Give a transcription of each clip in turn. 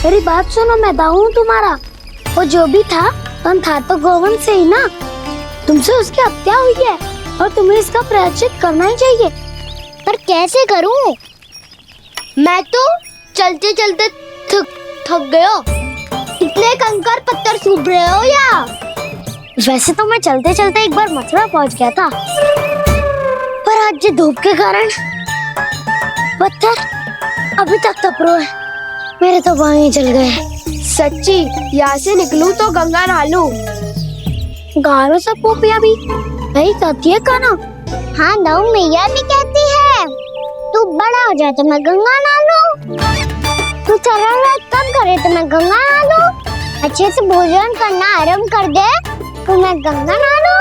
मेरी बात सुनो, मैं दाऊ हूँ तुम्हारा। वो जो भी था तो गोवन से ही ना। तुमसे उसकी हत्या हुई है और तुम्हें इसका प्रायश्चित करना ही चाहिए। पर कैसे करूं? मैं तो चलते चलते थक गया। इतने कंकर पत्थर सूख रहे हो या? वैसे तो मैं चलते चलते एक बार मथुरा पहुंच गया था, पर आज ये धूप के कारण पत्थर अभी तक तप रहे हैं। मेरे तो पाँव ही जल गए। सच्ची, यहाँ से निकलूं तो गंगा नहा लूं। गारो सब पोपिया भी यही कहती है काना। हाँ दाऊ मैया भी कहती है, तू बड़ा हो जाए तो मैं गंगा नहा लूं, तू चरण कब करे तो मैं गंगा नहा लूं, अच्छे से भोजन करना आरंभ कर दे तो मैं गंगा नहा लूं।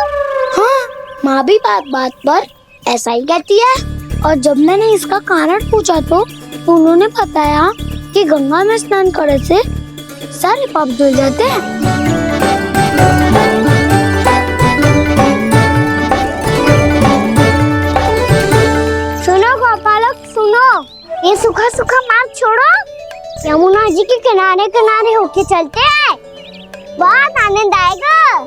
हाँ, माँ भी बात बात पर ऐसा ही कहती है। और जब मैंने इसका कारण पूछा तो उन्होंने बताया कि गंगा में स्नान करने से सारे पाप धुल जाते हैं। सुनो गोपालक सुनो, ये सूखा सूखा मार्ग छोड़ो, यमुना जी के किनारे किनारे होके चलते हैं, बहुत आनंद आएगा।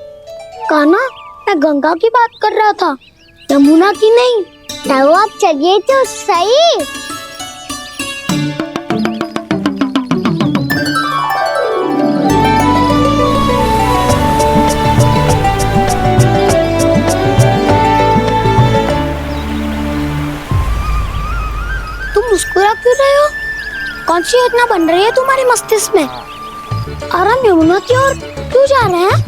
काना, मैं गंगा की बात कर रहा था, यमुना की नहीं। तो आप चलिए तो सही। तुम मुस्कुरा क्यों रहे हो? कौन सी योजना बन रही है तुम्हारे मस्तिष्क में? और हम यमुना की ओर क्यों जा रहे हैं?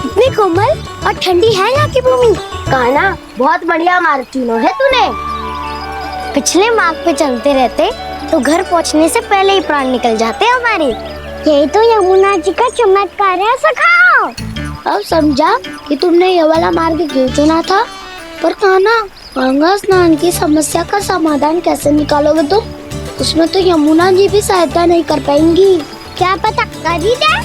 इतनी कोमल और ठंडी है यहाँ की भूमि। कान्हा, बहुत बढ़िया मार्ग चुना है तूने। पिछले मार्ग पे चलते रहते तो घर पहुँचने से पहले ही प्राण निकल जाते हमारे। यही तो यमुना जी का चमत्कार है सखाओ। अब समझा कि तुमने ये वाला मार्ग क्यों चुना था। पर कान्हा, गंगा स्नान की समस्या का समाधान कैसे निकालोगे तुम? उसमें तो यमुना जी भी सहायता नहीं कर पाएंगी। क्या पता कर ही दे।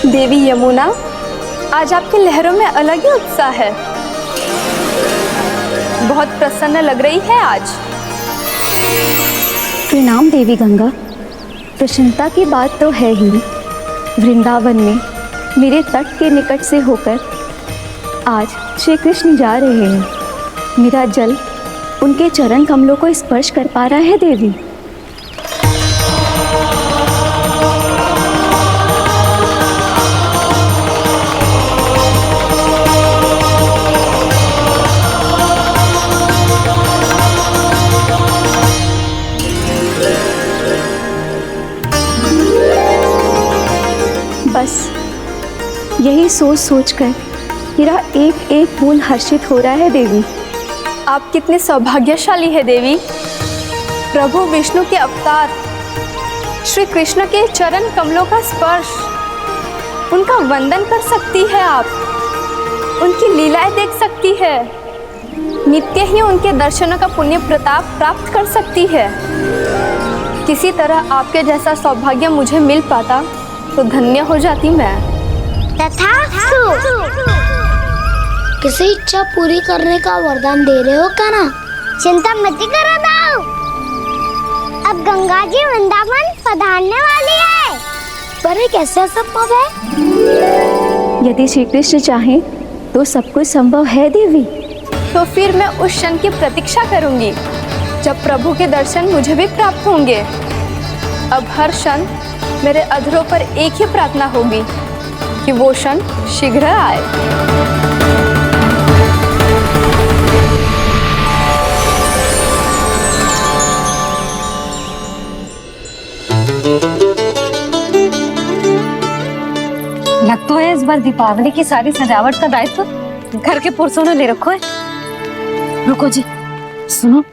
देवी यमुना, आज आपकी लहरों में अलग ही उत्साह है। बहुत प्रसन्न लग रही है आज। प्रणाम देवी गंगा। प्रसन्नता की बात तो है ही। वृंदावन में मेरे तट के निकट से होकर आज श्री कृष्ण जा रहे हैं। मेरा जल उनके चरण कमलों को स्पर्श कर पा रहा है देवी। बस यही सोच सोचकर मेरा एक एक फूल हर्षित हो रहा है देवी। आप कितने सौभाग्यशाली है देवी। प्रभु विष्णु के अवतार श्री कृष्ण के चरण कमलों का स्पर्श, उनका वंदन कर सकती है आप, उनकी लीलाएं देख सकती है, नित्य ही उनके दर्शनों का पुण्य प्रताप प्राप्त कर सकती है। किसी तरह आपके जैसा सौभाग्य मुझे मिल पाता तो धन्य हो जाती मैं। तथास्तु। किसी इच्छा पूरी करने का वरदान दे रहे हो कान्हा? चिंता मत करो दाऊ, अब गंगा जी वृंदावन पधारने वाली है। पर ये कैसे संभव है? यदि श्री कृष्ण चाहें तो सब कुछ संभव है देवी। तो फिर मैं उस क्षण की प्रतीक्षा करूंगी जब प्रभु के दर्शन मुझे भी प्राप्त होंगे। अब हर क्षण मेरे अधरों पर एक ही प्रार्थना होगी कि वो क्षण शीघ्र आए। लग तो है इस बार दीपावली की सारी सजावट का दायित्व घर के पुरुषों ने ले रखो है। रुको जी, सुनो,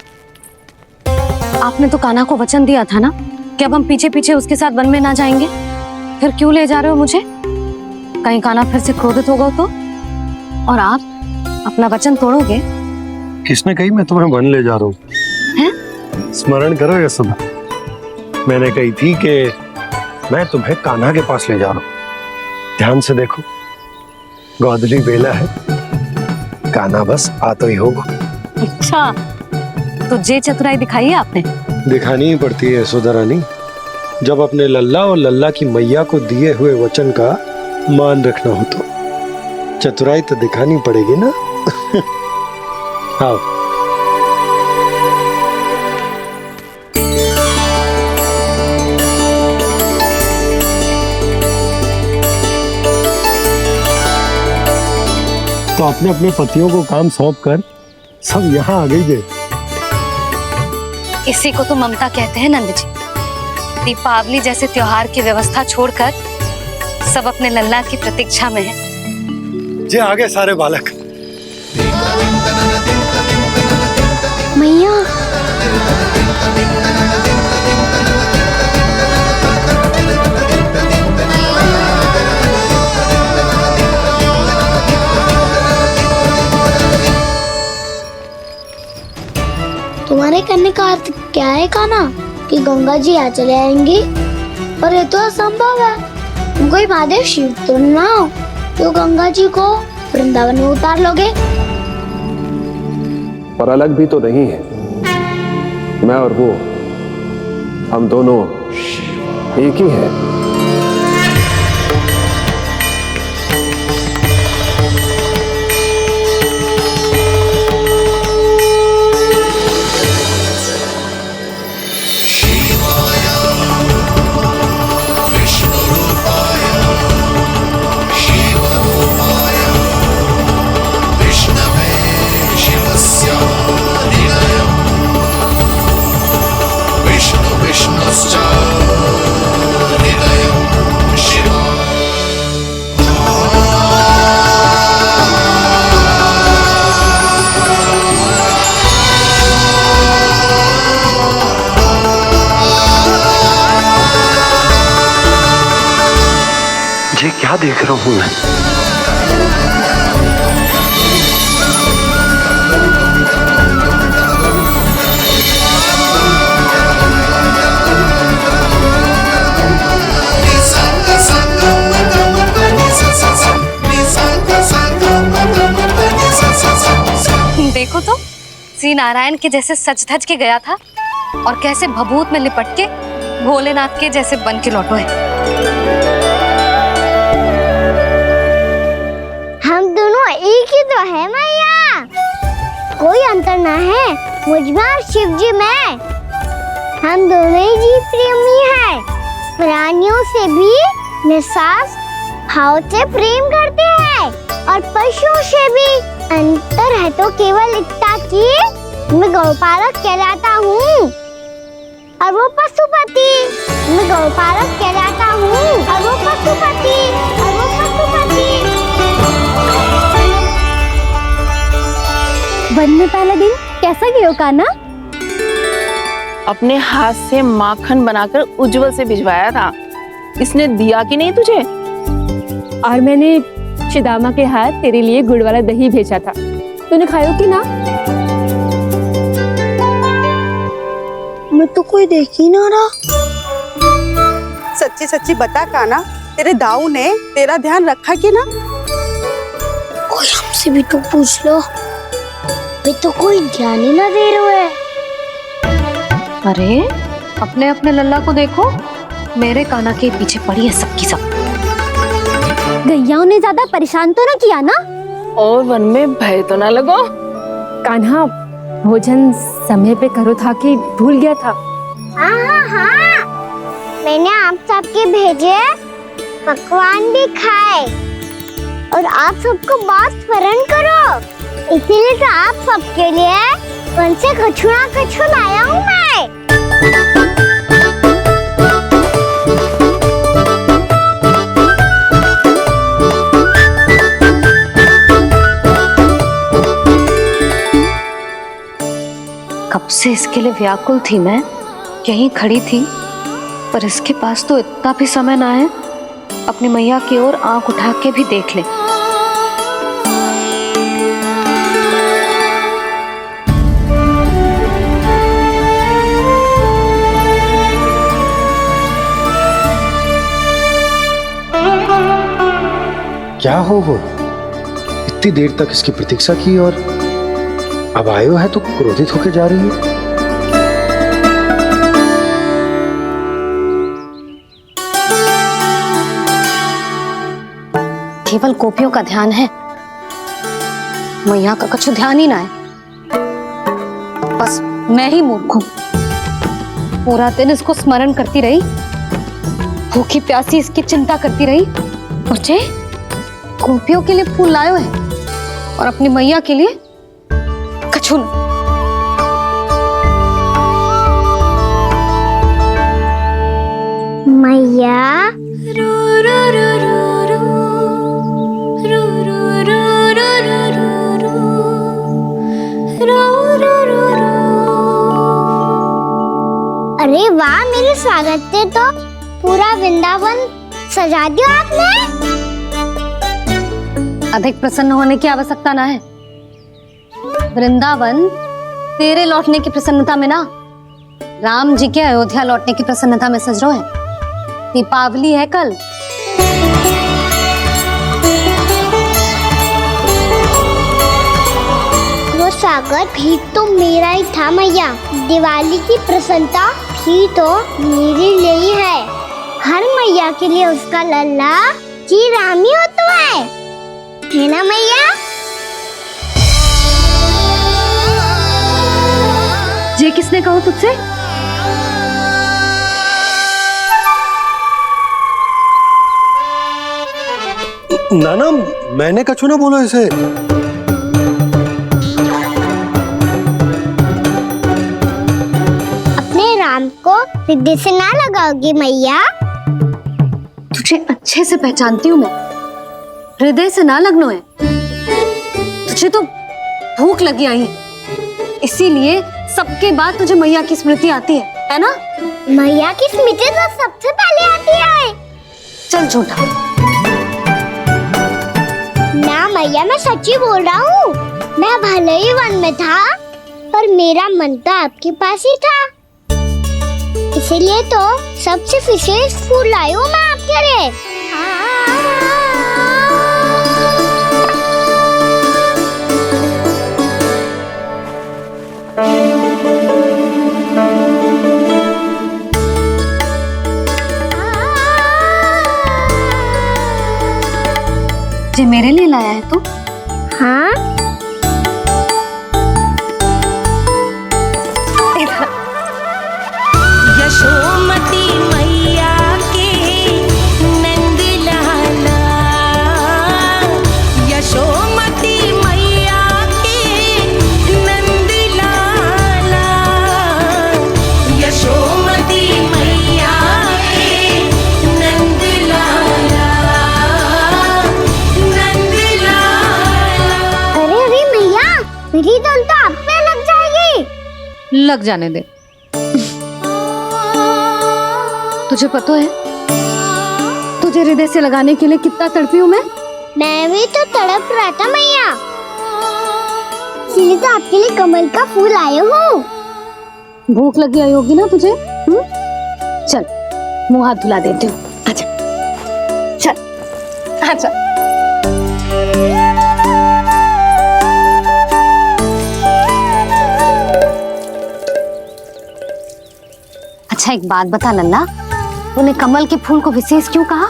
आपने तो कान्हा को वचन दिया था ना कि अब हम पीछे पीछे उसके साथ वन में ना जाएंगे। फिर क्यों ले जा रहे हो मुझे? कहीं कान्हा फिर से क्रोधित होगा तो? और आप अपना वचन तोड़ोगे? किसने कही मैं तुम्हें वन ले जा रहा हूँ? स्मरण करो यशोदा, मैंने कही थी कि मैं तुम्हें कान्हा के पास ले जा रहा हूँ। ध्यान से देखो, गोधली बेला है, कान्हा बस आ तो ही होगा। अच्छा, तो जे चतुराई दिखाई है आपने? दिखानी ही पड़ती है यशोदा रानी, जब अपने लल्ला और लल्ला की मैया को दिए हुए वचन का मान रखना हो तो चतुराई तो दिखानी पड़ेगी ना। आओ। तो अपने अपने पतियों को काम सौंप कर सब यहाँ आ गई है। इसी को तो ममता कहते हैं नंद जी। दीपावली जैसे त्योहार की व्यवस्था छोड़कर सब अपने लल्ला की प्रतीक्षा में हैं। जे आगे सारे बालक। मैया, तुम्हारे करने का अर्थ क्या है कान्हा? कि गंगा जी आ चले आएंगी? और ये तो असंभव है। तुम कोई महादेव शिव तो ना हो तो गंगा जी को वृंदावन में उतार लोगे? पर अलग भी तो नहीं है। मैं और वो, हम दोनों एक ही हैं। ये क्या देख रहा हूँ मैं? देखो तो, श्री नारायण के जैसे सच धज के गया था और कैसे भभूत में लिपट के भोलेनाथ के जैसे बन के लौटो है। हम दोनों एक ही तो है मैया, कोई अंतर ना है मुझ में और शिव जी में। हम दोनों ही जीव प्रेमी हैं, प्राणियों से भी निस्वार्थ भाव से प्रेम करते हैं और पशुओं से भी। अंतर है तो केवल इतना कि मैं गौपालक कहलाता हूँ और वो पशुपति। मैं गौपालक कहलाता हूँ और वो पशुपति, और वो पशुपति। वन में पहला दिन कैसा गया कान्हा? अपने हाथ से माखन बनाकर उज्जवल से भिजवाया था। इसने दिया कि नहीं तुझे? और मैंने शिदामा के हाथ तेरे लिए गुड़ वाला दही भेजा था, तूने खायो कि ना? मैं तो कोई देख ही ना रहा। सच्ची सच्ची बता कान्हा, तेरे दाऊ ने तेरा ध्यान रखा कि ना? कोई हमसे भी तो पूछ लो, वे तो कोई ध्यान ही ना दे रहे हैं। अरे अपने अपने लल्ला को देखो, मेरे कान्हा के पीछे पड़ी है सबकी सब। गैयाओं ने ज्यादा परेशान तो ना किया ना? और वन में भय तो ना लगो? कान्हा भोजन समय पे करो था कि भूल गया था? हाँ, मैंने आप सबके भेजे पकवान भी खाए और आप सबको बात स्मरण करो, इसीलिए तो आप सबके लिए वन से कछुआ कछु लाया हूँ मैं। कब से इसके लिए व्याकुल थी मैं, यहीं खड़ी थी, पर इसके पास तो इतना भी समय ना है अपनी मैया की ओर आंख उठा के भी देख ले। क्या हो वो? इतनी देर तक इसकी प्रतीक्षा की और अब आयो है तो क्रोधित होकर जा रही है। केवल गोपियों का ध्यान है, मैया का कुछ ध्यान ही ना है। बस मैं ही मूर्ख हूं, पूरा दिन इसको स्मरण करती रही, भूखी प्यासी इसकी चिंता करती रही, और जे गोपियों के लिए फूल लायो है और अपनी मैया के लिए कछु न। मैया अरे वाह, मेरे स्वागत से तो पूरा वृंदावन सजा दिया आपने। अधिक प्रसन्न होने की आवश्यकता ना है। वृंदावन तेरे लौटने की प्रसन्नता में ना, राम जी के अयोध्या लौटने की प्रसन्नता में सज रहे हैं। दीपावली है कल। वो स्वागत भी तो मेरा ही था मैया। दिवाली की प्रसन्नता भी तो मेरे लिए ही है। हर मैया के लिए उसका लल्ला जी राम ही होता है ना मैया? ये किसने कहा तुझसे? नाना, मैंने कछु ना बोला इसे। अपने राम को हृदय से ना लगाओगी मैया? तुझे अच्छे से पहचानती हूँ मैं, हृदय से ना लगनो है। तुझे तो भूख लगी आई है, इसीलिए सबके बाद तुझे मैया की स्मृति आती है ना? मैया की स्मृति तो सबसे पहले आती है। चल झूठा। ना मैया, मैं सच्ची बोल रहा हूँ। मैं भले ही वन में था, पर मेरा मन तो आपके पास ही था। इसीलिए तो सबसे विशेष फूल लाई हूँ मैं आपके लिए। ये मेरे लिए लाया है तू? हाँ, यशोमती मैया के नंद लाला, यशोमती मैया के नंद लाला, यशोमती मैया के नंद लाला, नंद लाला। अरे अरे मैया, मेरी धुन तो आप पे लग जाएगी। लग जाने दे। तुझे पता है तुझे हृदय से लगाने के लिए कितना तड़पी हूँ मैं भी तो तड़प रहा था मैया, इसीलिए तो आपके लिए कमल का फूल आया हूँ। भूख लगी आई होगी ना तुझे? चल मुंह हाथ धुला देती हूँ, आजा। चल आजा। अच्छा एक बात बता लल्ला, तूने कमल के फूल को विशेष क्यों कहा?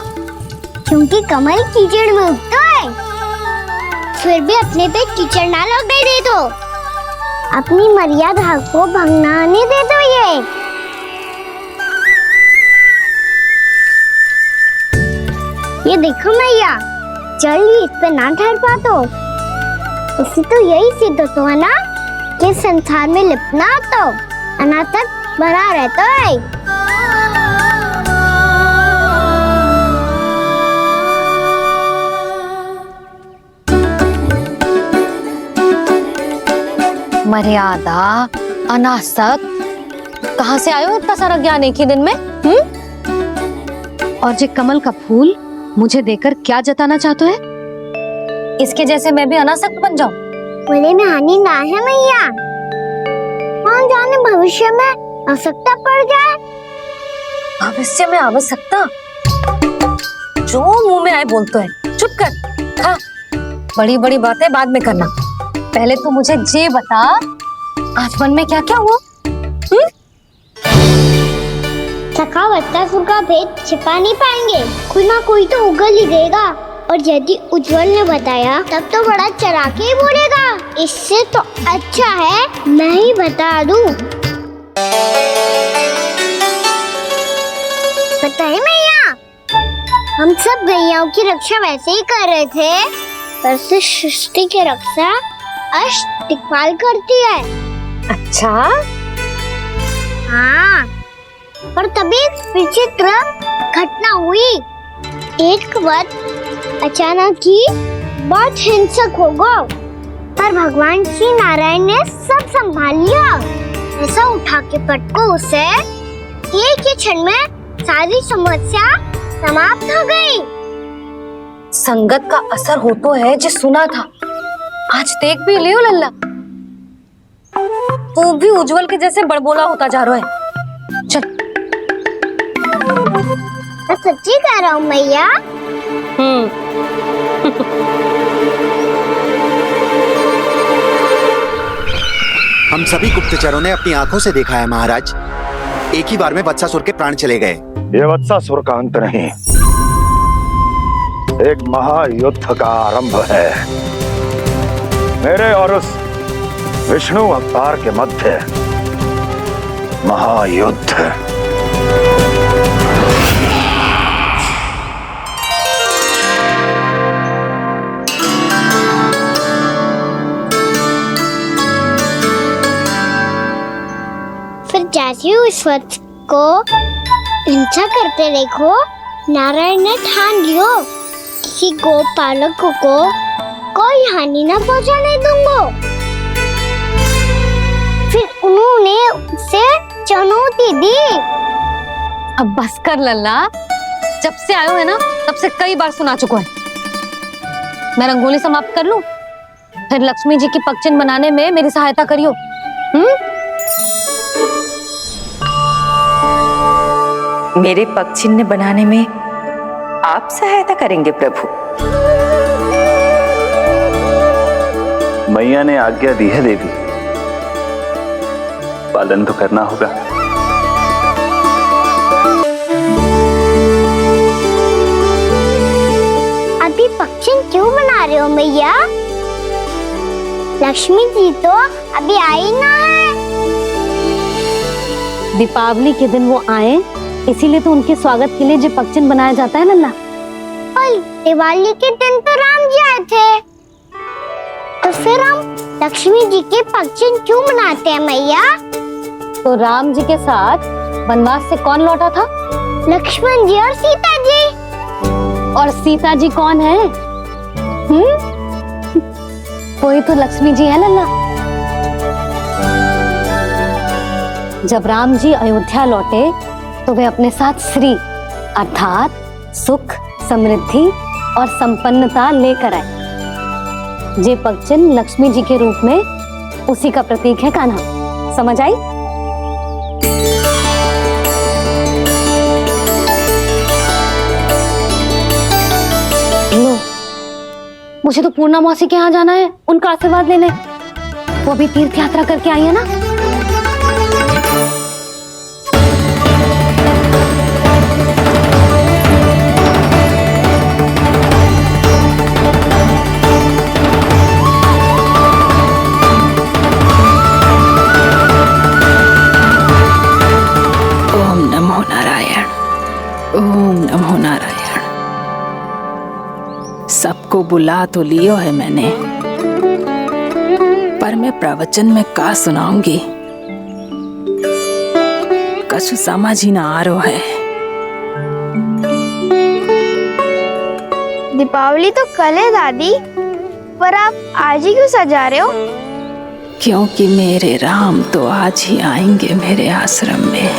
क्योंकि कमल कीचड़ में उगता है, फिर भी अपने पे कीचड़ ना लगने दे दो। अपनी मर्यादा को भंग ना आने दे दो। ये देखो मैया, जल ही इस पे ना ठहर पा तो इसी तो यही सिद्ध होता है ना कि संसार में लिपना तो अनाथक बना रहता है। मर्यादा, अनासक, कहाँ से आयो इतना सारा ज्ञान एक ही दिन में? और ये कमल का फूल मुझे देकर क्या जताना चाहते है? इसके जैसे मैं भी अनासक्त बन जाऊं? बोले में हानि ना है मैया, कौन जाने भविष्य में आवश्यकता पड़ जाए। भविष्य में आवश्यकता? जो मुंह में आए बोलते हैं, चुप कर। हाँ, बड़ी बड़ी बातें बाद में करना, पहले तो मुझे ये बता आज मन में क्या क्या हुआ? सखावत्तासुर का भेद छिपा नहीं पाएंगे, कोई ना कोई तो उगल ही देगा। और यदि उज्जवल ने बताया तब तो बड़ा चलाके ही बोलेगा। इससे तो अच्छा है मैं ही बता दूं। बताइए मैया, हम सब गैयाओं की रक्षा वैसे ही कर रहे थे, पर से सृष्टि की रक्षा अष्ट दिक्पाल करती है। अच्छा, हाँ, पर तभी विचित्र घटना हुई। एक वक्त अचानक ही बहुत हिंसक हो गया, पर भगवान श्री नारायण ने सब संभाल लिया। ऐसा उठा के पटको उसे, एक ही क्षण में सारी समस्या समाप्त हो गई। संगत का असर हो तो है जो सुना था, आज देख भी लियो लल्ला, तू भी उज्जवल के जैसे बड़बोला होता जा रहा है। चल। मैं सच्ची कह रहा हूँ मैया। हम सभी गुप्तचरों ने अपनी आंखों से देखा है महाराज, एक ही बार में वत्सासुर के प्राण चले गए। ये वत्सासुर का अंत नहीं, एक महायुद्ध का आरंभ है। मेरे और उस विष्णु अवतार के मध्य महायुद्ध। फिर जैसे उस वक्त को हिंसा करते देखो, नारायण ने ठान लियो किसी गोपालक को कोई हानि न पहुंचाने दूंगा। फिर उन्होंने उसे चुनौती दी। अब बस कर लल्ला, जब से आयो है ना तब से कई बार सुना चुका है। मैं रंगोली समाप्त कर लूं, फिर लक्ष्मी जी की पगचिन बनाने में मेरी सहायता करियो। मेरे पगचिन्ह बनाने में आप सहायता करेंगे प्रभु? मैया ने आज्ञा दी है देवी, पालन तो करना होगा। अभी पक्षी क्यों बना रहे हो मैया? लक्ष्मी जी तो अभी आई ना है। दीपावली के दिन वो आए, इसीलिए तो उनके स्वागत के लिए जो पगचिन बनाया जाता है लल्ला। और दिवाली के दिन तो राम जी आए थे, तो फिर हम लक्ष्मी जी के पगचिन क्यों बनाते हैं मैया? तो राम जी के साथ वनवास से कौन लौटा था? लक्ष्मण जी और सीता जी। और सीता जी कौन है? कोई तो लक्ष्मी जी है लल्ला। जब राम जी अयोध्या लौटे तो वे अपने साथ श्री अर्थात सुख, समृद्धि और संपन्नता लेकर आए। ये पगचिन लक्ष्मी जी के रूप में उसी का प्रतीक है कान्हा। समझ आई? लो, मुझे तो पूर्णा मौसी के यहाँ जाना है, उनका आशीर्वाद लेने। वो अभी तीर्थ यात्रा करके आई है ना। ओम नमो नारायण। सबको बुला तो लियो है मैंने, पर मैं प्रवचन में का सुनाऊंगी, कछु समझ ही ना आ रहा है। दीपावली तो कल है दादी, पर आप आज ही क्यों सजा रहे हो? क्योंकि मेरे राम तो आज ही आएंगे मेरे आश्रम में।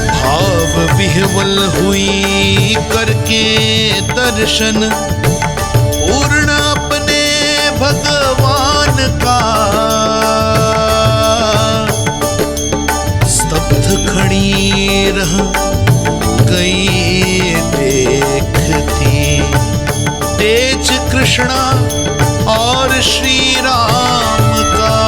भाव विह्वल हुई करके दर्शन पूर्ण अपने भगवान का, स्तब्ध खड़ी रह गई देखती तेज कृष्णा और श्री राम का।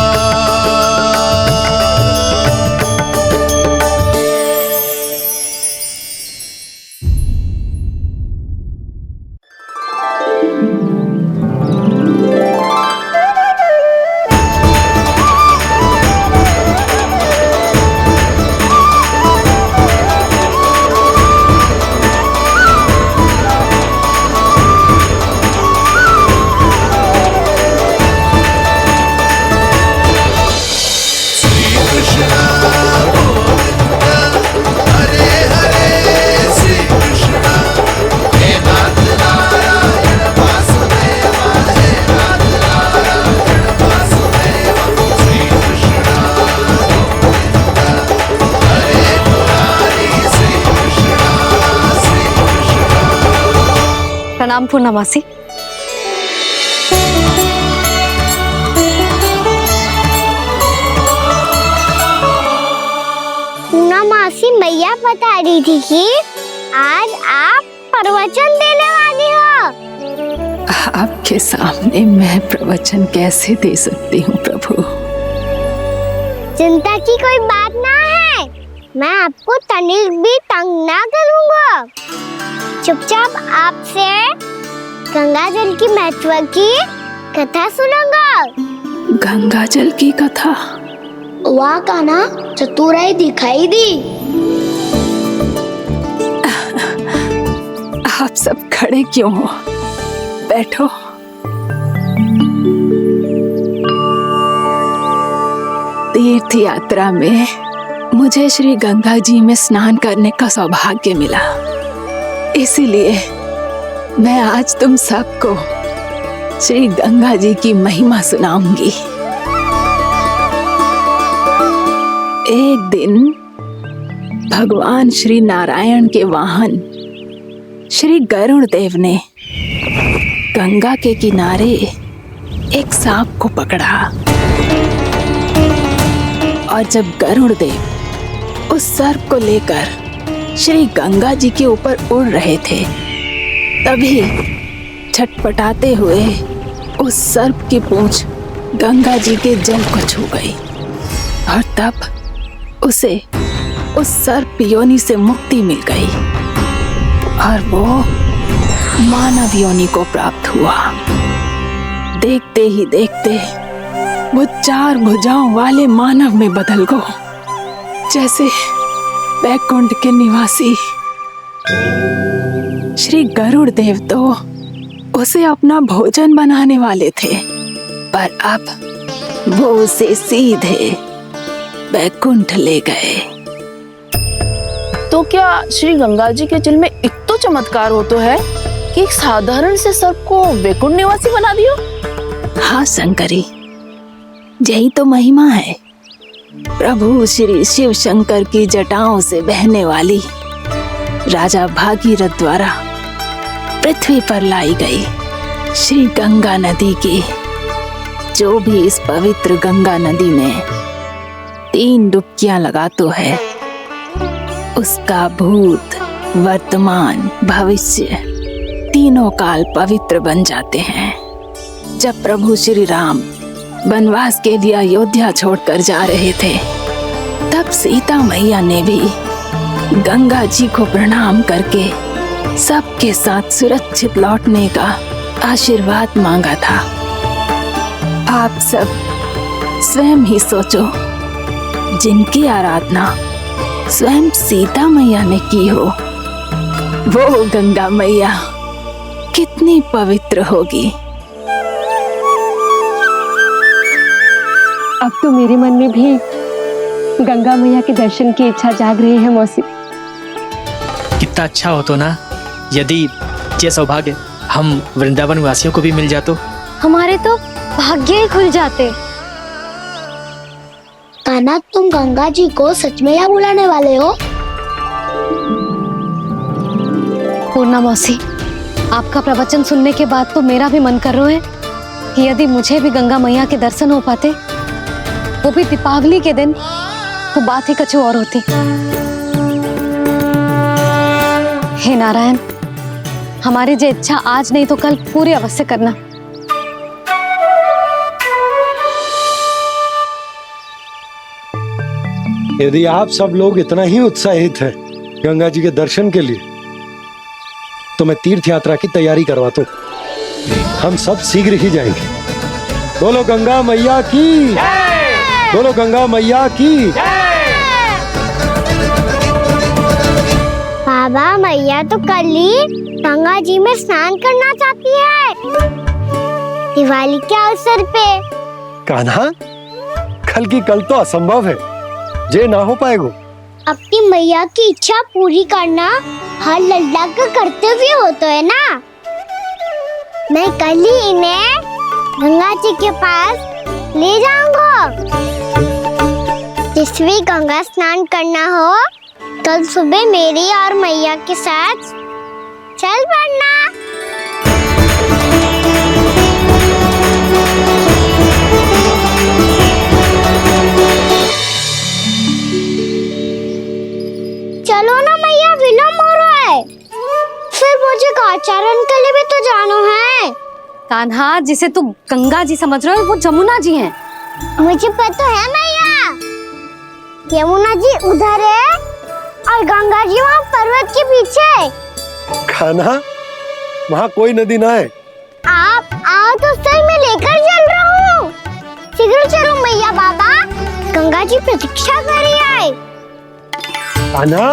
प्रणाम पूर्णमासी। पूर्णमासी मैया बता रही थी कि आज आप प्रवचन देने वाली हो। आपके सामने मैं प्रवचन कैसे दे सकती हूँ प्रभु? चिंता की कोई बात ना है, मैं आपको तनिक भी तंग ना करूँगा। चुपचाप आपसे गंगा जल की महत्व की कथा सुनूंगा। गंगा जल की कथा? वाह कान्हा, चतुराई दिखाई दी। आप सब खड़े क्यों हो? बैठो। तीर्थ यात्रा में मुझे श्री गंगा जी में स्नान करने का सौभाग्य मिला, इसीलिए मैं आज तुम सबको श्री गंगा जी की महिमा सुनाऊंगी। एक दिन भगवान श्री नारायण के वाहन श्री गरुड़ देव ने गंगा के किनारे एक सांप को पकड़ा, और जब गरुड़ देव उस सर्प को लेकर श्री गंगा जी के ऊपर उड़ रहे थे, तभी छटपटाते हुए उस सर्प की पूंछ गंगा जी के जल को छू गई, और तब उसे उस सर्प योनि से मुक्ति मिल गई और वो मानव योनि को प्राप्त हुआ। देखते ही देखते वो 4 भुजाओं वाले मानव में बदल गो, जैसे बैकुंठ के निवासी। श्री गरुड़ देव तो उसे अपना भोजन बनाने वाले थे, पर अब वो उसे सीधे बैकुंठ ले गए। तो क्या श्री गंगा जी के जल में इतना चमत्कार हो तो है कि एक साधारण से सर्प को वैकुंठ निवासी बना दियो? हाँ शंकरी, यही तो महिमा है। प्रभु श्री शिव शंकर की जटाओं से बहने वाली राजा भागीरथ द्वारा पृथ्वी पर लाई गई श्री गंगा नदी की, जो भी इस पवित्र गंगा नदी में 3 डुबकियां लगातो है, उसका भूत, वर्तमान, भविष्य तीनों काल पवित्र बन जाते हैं। जब प्रभु श्री राम वनवास के लिए अयोध्या छोड़कर जा रहे थे, तब सीता मैया ने भी गंगा जी को प्रणाम करके सबके साथ सुरक्षित लौटने का आशीर्वाद मांगा था। आप सब स्वयं ही सोचो, जिनकी आराधना स्वयं सीता मैया ने की हो, वो गंगा मैया कितनी पवित्र होगी। अब तो मेरे मन में भी गंगा मैया के दर्शन की इच्छा जाग रही है मौसी। कितना अच्छा हो तो ना यदि ये सौभाग्य हम वृंदावन वासियों को भी मिल जातो। हमारे तो भाग्य ही खुल जाते। कान्हा, तुम गंगा जी को सच में यहाँ बुलाने वाले हो? पूर्णा मौसी, आपका प्रवचन सुनने के बाद तो मेरा भी मन कर रहा है कि यदि मुझे भी गंगा मैया के दर्शन हो पाते, वो भी दीपावली के दिन, तो बात ही कुछ और होती। हे नारायण, हमारी जो इच्छा आज नहीं तो कल पूरी अवश्य करना। यदि आप सब लोग इतना ही उत्साहित हैं गंगा जी के दर्शन के लिए, तो मैं तीर्थ यात्रा की तैयारी करवाता हूँ। हम सब शीघ्र ही जाएंगे। बोलो गंगा मैया की, बोलो गंगा मैया की। बाबा, मैया तो कल ही गंगा जी में स्नान करना चाहती है, दिवाली के अवसर पे। कान्हा, कल की कल तो असंभव है, जे ना हो पाएगा। अपनी मैया की इच्छा पूरी करना हर लल्ला का कर्तव्य होता है ना। मैं कल ही इन्हें गंगा जी के पास ले जाऊंगा। जिस भी गंगा स्नान करना हो, कल सुबह मेरी और मैया के साथ चल पड़ना। चलो ना मैया, विलम्ब हो रहा है। फिर मुझे आचरण के लिए भी तो जाना है। कान्हा, जिसे तू गंगा जी समझ रहे हो, वो जमुना जी हैं। मुझे पता है मैया, यमुना जी उधर है और गंगा जी वहाँ पर्वत के पीछे। कान्हा, वहाँ कोई नदी ना है। आप आओ तो सही, मैं लेकर चल रहा हूँ। शीघ्र चलो मैया। बाबा, गंगा जी प्रतीक्षा कर रही है। कान्हा,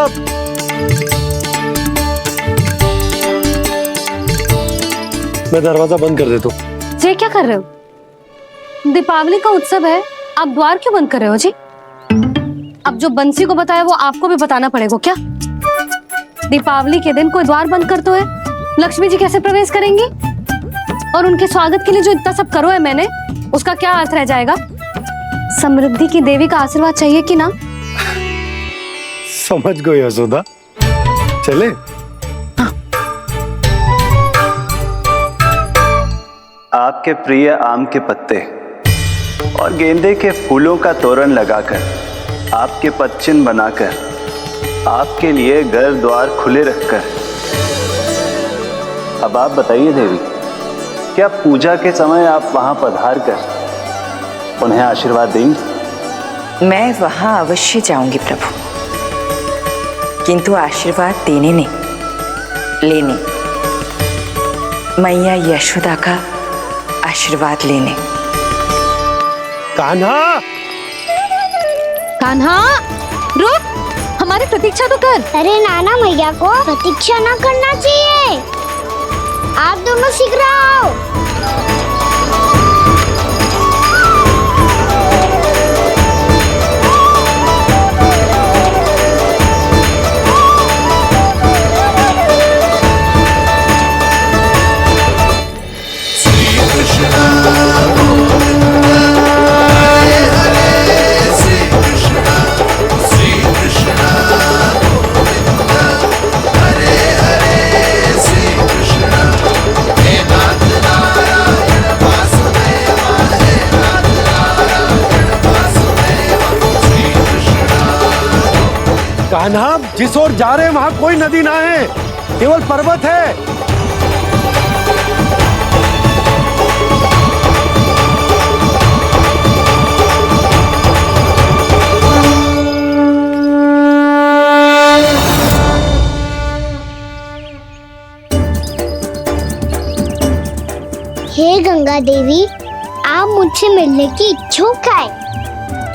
मैं दरवाजा बंद कर देता हूँ। ये क्या कर रहे हो? दीपावली का उत्सव है, आप द्वार क्यों बंद कर रहे हो जी? अब जो बंसी को बताया वो आपको भी बताना पड़ेगा क्या? दीपावली के दिन कोई द्वार बंद कर तो है, लक्ष्मी जी कैसे प्रवेश करेंगी? और उनके स्वागत के लिए जो इतना सब करो है मैंने, उसका क्या अर्थ रह जाएगा? समृद्धि की देवी का आशीर्वाद चाहिए कि ना? समझ गई यशोदा, चले। आपके प्रिय आम के पत्ते और गेंदे के फूलों का तोरण लगाकर, आपके पदचिन्ह बनाकर, आपके लिए घर द्वार खुले रखकर, अब आप बताइए देवी, क्या पूजा के समय आप वहां पधार कर उन्हें आशीर्वाद देंगी? मैं वहां अवश्य जाऊंगी प्रभु, किंतु आशीर्वाद देने नहीं, लेने, मैया यशोदा का आशीर्वाद लेने। कान्हा, कान्हा, रुक, हमारी प्रतीक्षा तो कर। अरे नाना, मैया को प्रतीक्षा ना करना चाहिए। आप दोनों शीघ्र आओ। कान्हा, जिस ओर जा रहे हैं वहां कोई नदी ना है, केवल पर्वत है। हे गंगा देवी, आप मुझसे मिलने की इच्छुक है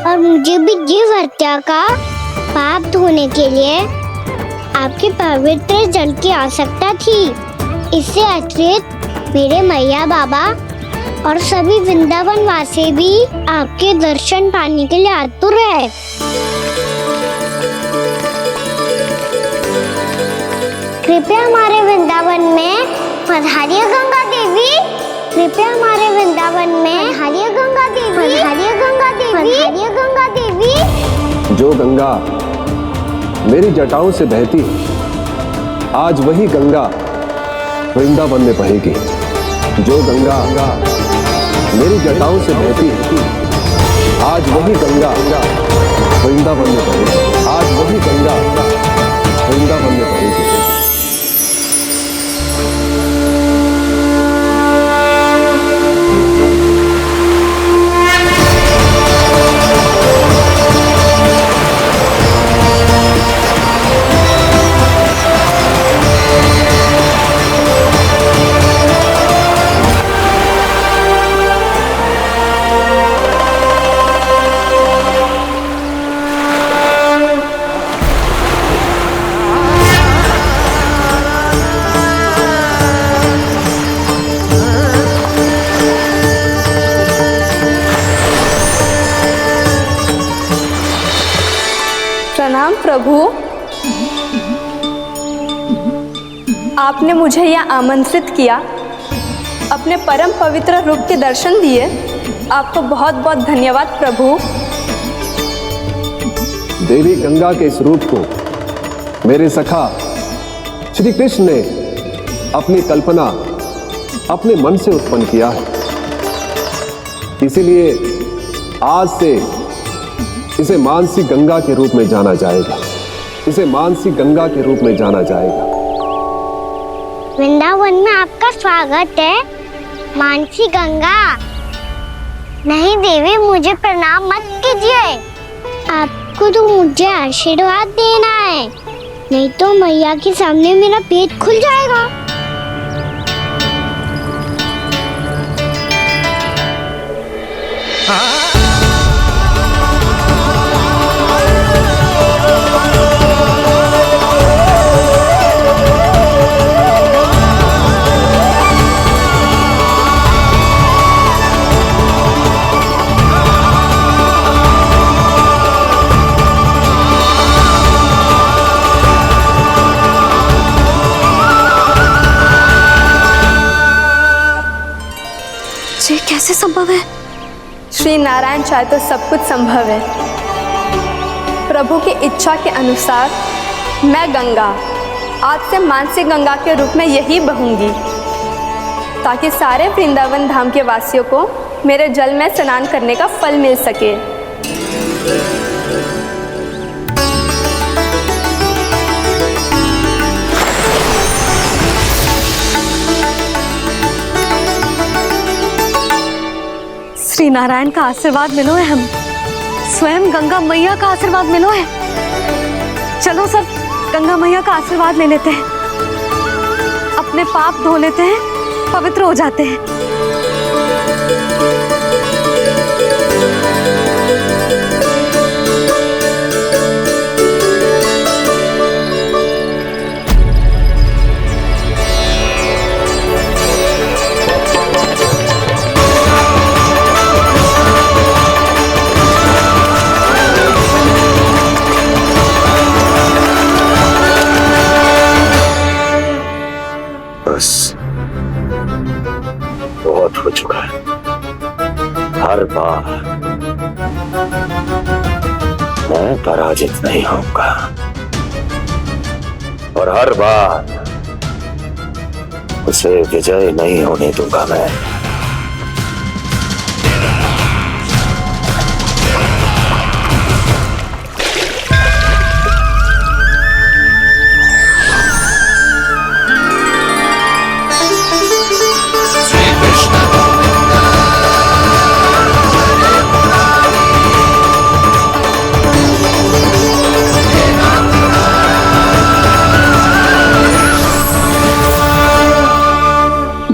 और मुझे भी जीव हत्या का पाप धोने के लिए आपके पवित्र जल की आवश्यकता थी। इससे अतिरिक्त मेरे मैया बाबा और सभी वृंदावन वासी भी आपके दर्शन पाने के लिए आतुर है। कृपया हमारे वृंदावन में पधारिए गंगा देवी। कृपया हमारे वृंदावन में पधारिए गंगा देवी। पधारिए गंगा देवी। पधारिए गंगा देवी। जो गंगा मेरी जटाओं से बहती है, आज वही गंगा वृंदावन में बहेगी। जो गंगा मेरी जटाओं से बहती है, आज वही गंगा वृंदावन में बहेगी। आज वही गंगा वृंदावन में बहेगी। प्रणाम प्रभु। आपने मुझे यह आमंत्रित किया, अपने परम पवित्र रूप के दर्शन दिए। आपको बहुत बहुत धन्यवाद प्रभु। देवी गंगा के इस रूप को मेरे सखा श्री कृष्ण ने अपनी कल्पना अपने मन से उत्पन्न किया है। इसीलिए आज से इसे मानसी गंगा के रूप में जाना जाएगा। इसे मानसी गंगा के रूप में जाना जाएगा। वृंदावन में आपका स्वागत है मानसी गंगा। नहीं देवी, मुझे प्रणाम मत कीजिए। आपको तो मुझे आशीर्वाद देना है, नहीं तो मैया के सामने मेरा पेट खुल जाएगा। ये कैसे संभव है? श्री नारायण चाहे तो सब कुछ संभव है। प्रभु की इच्छा के अनुसार मैं गंगा आज से मानसी गंगा के रूप में यही बहूंगी, ताकि सारे वृंदावन धाम के वासियों को मेरे जल में स्नान करने का फल मिल सके। श्री नारायण का आशीर्वाद मिलो है, हम स्वयं गंगा मैया का आशीर्वाद मिलो है। चलो सब गंगा मैया का आशीर्वाद ले लेते हैं, अपने पाप धो लेते हैं, पवित्र हो जाते हैं। बस बहुत हो चुका है। हर बार मैं पराजित नहीं होऊंगा और हर बार उसे विजय नहीं होने दूंगा मैं।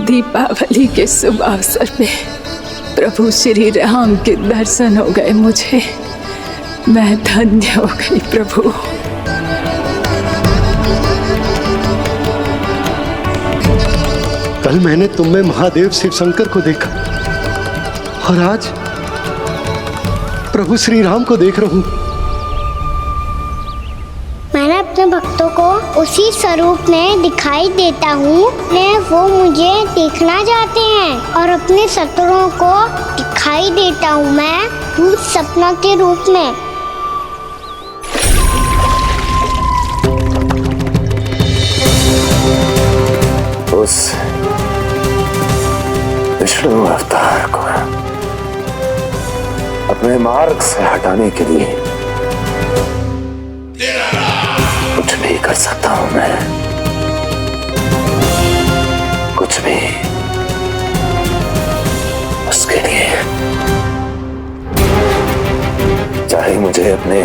दीपावली के शुभ अवसर पे प्रभु श्री राम के दर्शन हो गए मुझे। मैं धन्य हो गई प्रभु। कल मैंने तुम में महादेव शिव शंकर को देखा। और आज प्रभु श्री राम को देख रहा हूं। मैंने अपने भक्तों को उसी स्वरूप में दिखाई देता हूँ वो मुझे देखना चाहते हैं और अपने शत्रुओं को दिखाई देता हूँ मैं भूत सपना के रूप में। उस विष्णु अवतार को अपने मार्ग से हटाने के लिए कुछ भी कर सकता हूं मैं, कुछ भी उसके लिए, चाहे मुझे अपने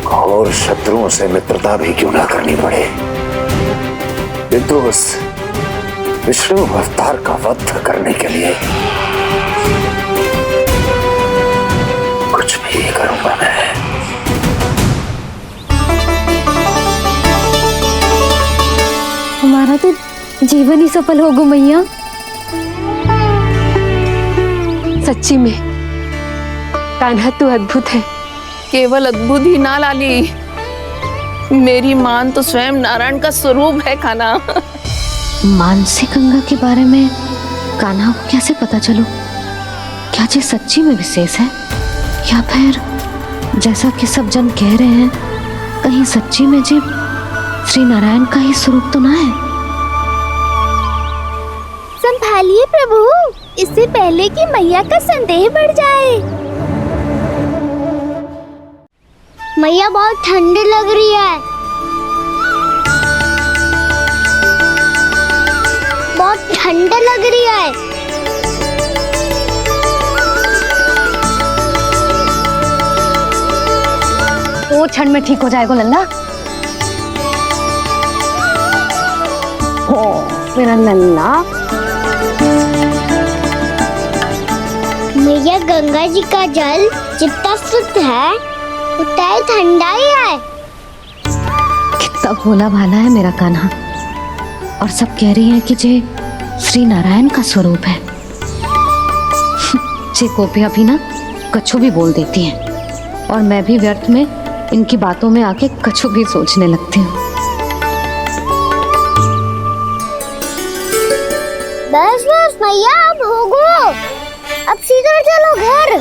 घोर शत्रुओं से मित्रता भी क्यों ना करनी पड़े, किंतु उस विष्णु अवतार का वध करने के लिए कुछ भी करूंगा मैं। हमारा तो जीवन ही सफल होगा मैया। सच्ची में कान्हा तू अद्भुत है। केवल अद्भुत ही ना लाली, मेरी मान तो स्वयं नारायण का स्वरूप है कान्हा। मानसी गंगा के बारे में कान्हा को कैसे पता चलो? क्या ये सच्ची में विशेष है या फिर जैसा कि सब जन कह रहे हैं कहीं सच्ची में जी श्री नारायण का ही स्वरूप तो ना है? संभालिए प्रभु, इससे पहले कि मैया का संदेह बढ़ जाए। मैया बहुत ठंडी लग रही है, बहुत ठंड लग रही है। वो क्षण में ठीक हो जाएगा लल्ला। ओ मेरा लल्ला। मैया गंगा जी का जल जितना शुद्ध है उतना ही ठंडा ही है। कितना भोला भाला है मेरा कान्हा। और सब कह रही हैं कि ये श्री नारायण का स्वरूप है। ये गोपियां भी ना कछु भी बोल देती हैं और मैं भी व्यर्थ में इनकी बातों में आके कछु भी सोचने लगती हूँ। बस बस मैया, अब होगो, अब सीधा चलो घर।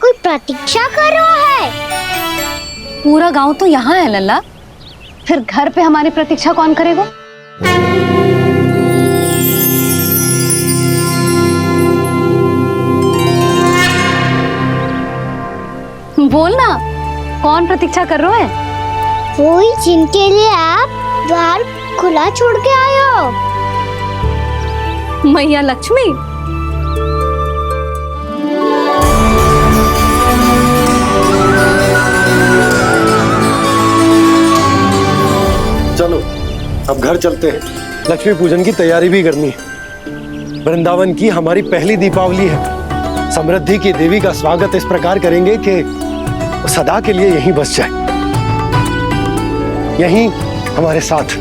कोई प्रतीक्षा कर रहा है। पूरा गांव तो यहाँ है लल्ला, फिर घर पे हमारी प्रतीक्षा कौन करेगा? बोल ना, कौन प्रतीक्षा कर रहे हैं? वही जिनके लिए आप द्वार खुला छोड़ के आए हो। मैया लक्ष्मी। चलो अब घर चलते हैं, लक्ष्मी पूजन की तैयारी भी करनी है। वृंदावन की हमारी पहली दीपावली है। समृद्धि की देवी का स्वागत इस प्रकार करेंगे कि वो सदा के लिए यहीं बस जाए, यहीं हमारे साथ,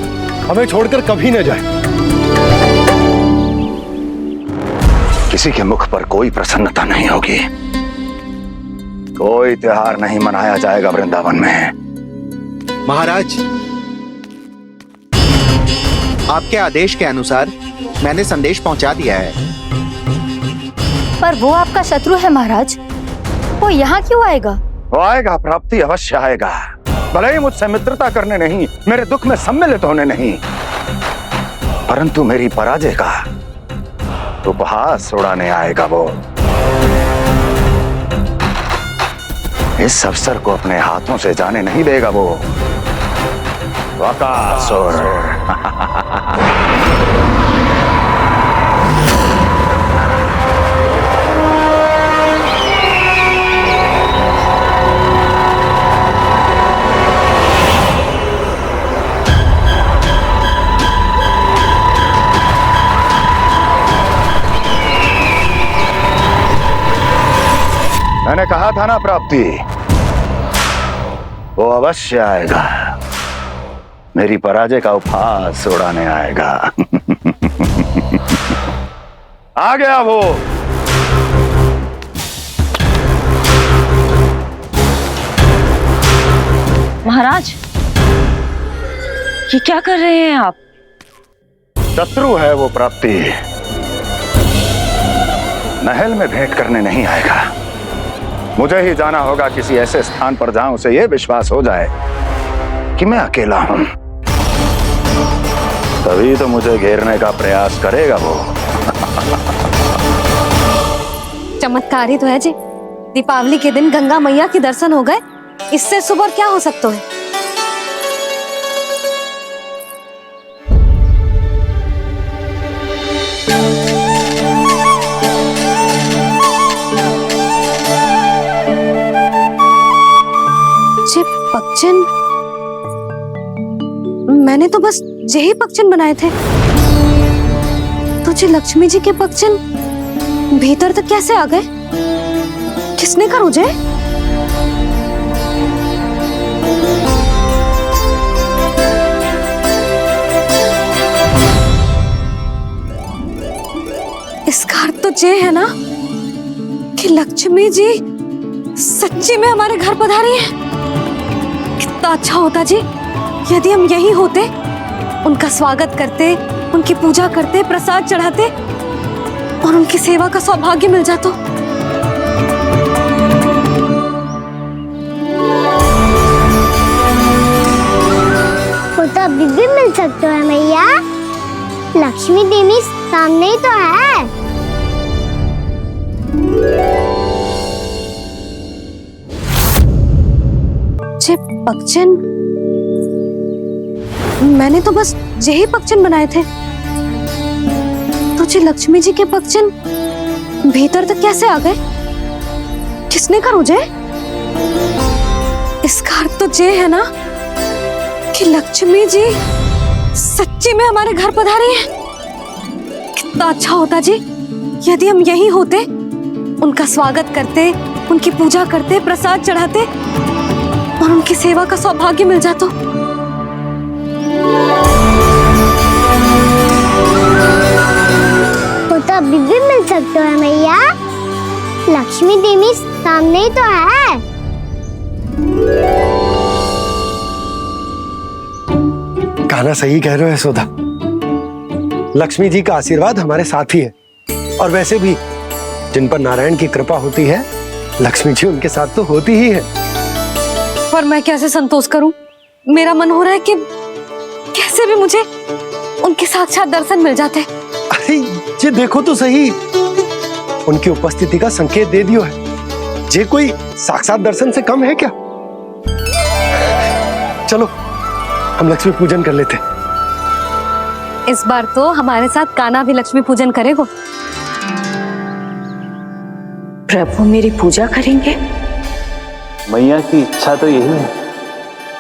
हमें छोड़कर कभी न जाए। किसी के मुख पर कोई प्रसन्नता नहीं होगी, कोई त्योहार नहीं मनाया जाएगा वृंदावन में। महाराज, आपके आदेश के अनुसार मैंने संदेश पहुंचा दिया है। पर वो आपका शत्रु है महाराज, वो यहाँ क्यों आएगा? वो आएगा, प्राप्ति अवश्य आएगा। भले ही मुझसे मित्रता करने नहीं, मेरे दुख में सम्मिलित होने नहीं, परंतु मेरी पराजय का उपहास उड़ाने आएगा वो। इस अवसर को अपने हाथों से जाने नहीं देगा वो। वकासुर। मैंने कहा था ना प्राप्ति, वो अवश्य आएगा, मेरी पराजय का उपहास उड़ाने आएगा। आ गया वो। महाराज, ये क्या कर रहे हैं आप? शत्रु है वो प्राप्ति, महल में भेंट करने नहीं आएगा। मुझे ही जाना होगा किसी ऐसे स्थान पर जहां उसे यह विश्वास हो जाए कि मैं अकेला हूं, तभी तो मुझे घेरने का प्रयास करेगा वो। चमत्कार ही तो है जी, दीपावली के दिन गंगा मैया के दर्शन हो गए, इससे शुभ और क्या हो सकता है। जे पक्षन, मैंने तो बस यही पक्षन बनाए थे, तुझे लक्ष्मी जी के पक्षन भीतर तक कैसे आ गए? किसने कहा मुझे? इसका अर्थ तो ये है ना कि लक्ष्मी जी सच्ची में हमारे घर पधारी है। कितना अच्छा होता जी यदि हम यही होते, उनका स्वागत करते, उनकी पूजा करते, प्रसाद चढ़ाते और उनकी सेवा का सौभाग्य मिल जाता। वो तो अभी भी मिल सकते हैं मैया, लक्ष्मी देवी सामने ही तो है। जे पक्षन, मैंने तो बस यही पक्षन बनाए थे, तुझे लक्ष्मी जी के पक्षन भीतर तक कैसे आ गए? किसने कहा मुझे? इसका अर्थ तो ये है ना कि लक्ष्मी जी सच्ची में हमारे घर पधारी है। कितना अच्छा होता जी यदि हम यही होते, उनका स्वागत करते, उनकी पूजा करते, प्रसाद चढ़ाते और उनकी सेवा का सौभाग्य मिल जाता। वो तो अभी भी मिल सकते हैं मैया, लक्ष्मी देवी सामने ही तो है। कान्हा सही कह रहे हो यशोदा, लक्ष्मी जी का आशीर्वाद हमारे साथ ही है, और वैसे भी जिन पर नारायण की कृपा होती है, लक्ष्मी जी उनके साथ तो होती ही है। पर मैं कैसे संतोष करूं? मेरा मन हो रहा है कि कैसे भी मुझे उनके साक्षात दर्शन मिल जाते। अरे ये देखो तो सही, उनकी उपस्थिति का संकेत दे दियो है। ये कोई साक्षात दर्शन से कम है क्या? चलो हम लक्ष्मी पूजन कर लेते। इस बार तो हमारे साथ कान्हा भी लक्ष्मी पूजन करेगा। प्रभु मेरी पूजा करेंगे? मैया की इच्छा तो यही है।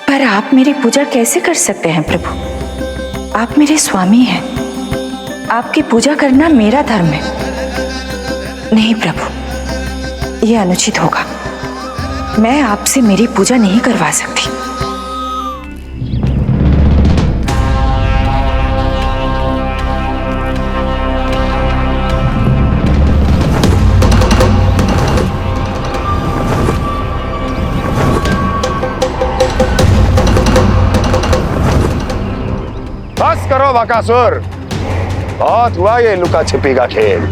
पर आप मेरी पूजा कैसे कर सकते हैं प्रभु? आप मेरे स्वामी हैं, आपकी पूजा करना मेरा धर्म है। नहीं प्रभु, यह अनुचित होगा। मैं आपसे मेरी पूजा नहीं करवा सकती। बस करो बकासुर, बहुत हुआ ये लुका छिपी का खेल।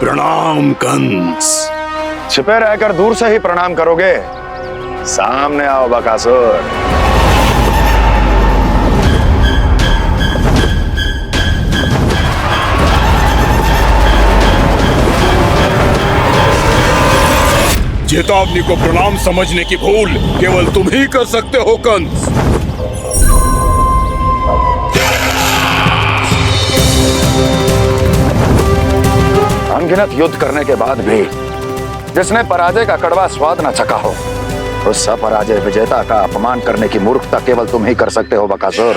प्रणाम कंस। छिपे रहकर दूर से ही प्रणाम करोगे? सामने आओ बकासुर। चेतावनी को प्रणाम समझने की भूल केवल तुम ही कर सकते हो कंस। अनगिनत युद्ध करने के बाद भी जिसने पराजय का कड़वा स्वाद न चखा हो, उस अपराजय विजेता का अपमान करने की मूर्खता केवल तुम ही कर सकते हो बकासुर।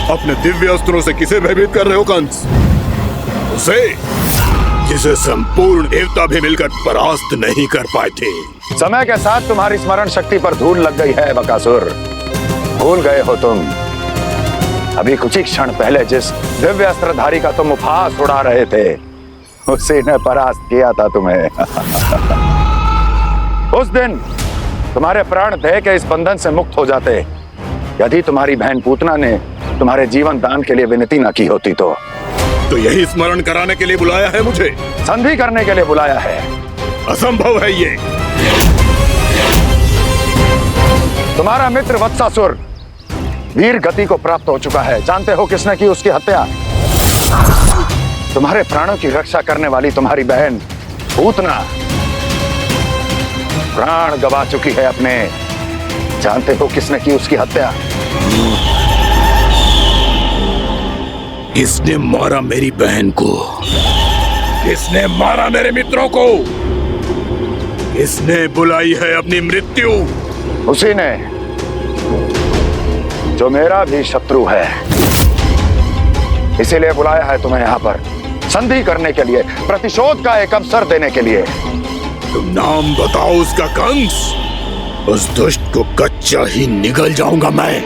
अपने दिव्य अस्त्रों से किसे भयभीत कर रहे हो कंस? उसे जिसे संपूर्ण देवता भी मिलकर परास्त नहीं कर पाए थे। समय के साथ तुम्हारी स्मरण शक्ति पर धूल लग गई है बकासुर। भूल गए हो तुम अभी कुछ ही क्षण पहले जिस दिव्य अस्त्रधारी का तुम उपहास उड़ा रहे थे, उसी ने परास्त किया था तुम्हें। उस दिन तुम्हारे प्राण देह के इस बंधन से मुक्त हो जाते यदि तुम्हारी बहन पूतना ने तुम्हारे जीवन दान के लिए विनती न की होती तो यही स्मरण कराने के लिए बुलाया है मुझे? संधि करने के लिए बुलाया है। असंभव है ये। तुम्हारा मित्र वत्सासुर वीर गति को प्राप्त हो चुका है। जानते हो किसने की उसकी हत्या? तुम्हारे प्राणों की रक्षा करने वाली तुम्हारी बहन पूतना प्राण गवा चुकी है अपने। जानते हो किसने की उसकी हत्या? किसने मारा मेरी बहन को? किसने मारा मेरे मित्रों को? किसने बुलाई है अपनी मृत्यु? उसी ने जो मेरा भी शत्रु है। इसीलिए बुलाया है तुम्हें यहाँ पर संधि करने के लिए, प्रतिशोध का एक अवसर देने के लिए। तुम नाम बताओ उसका कंस। उस दुष्ट को कच्चा ही निगल जाऊंगा मैं।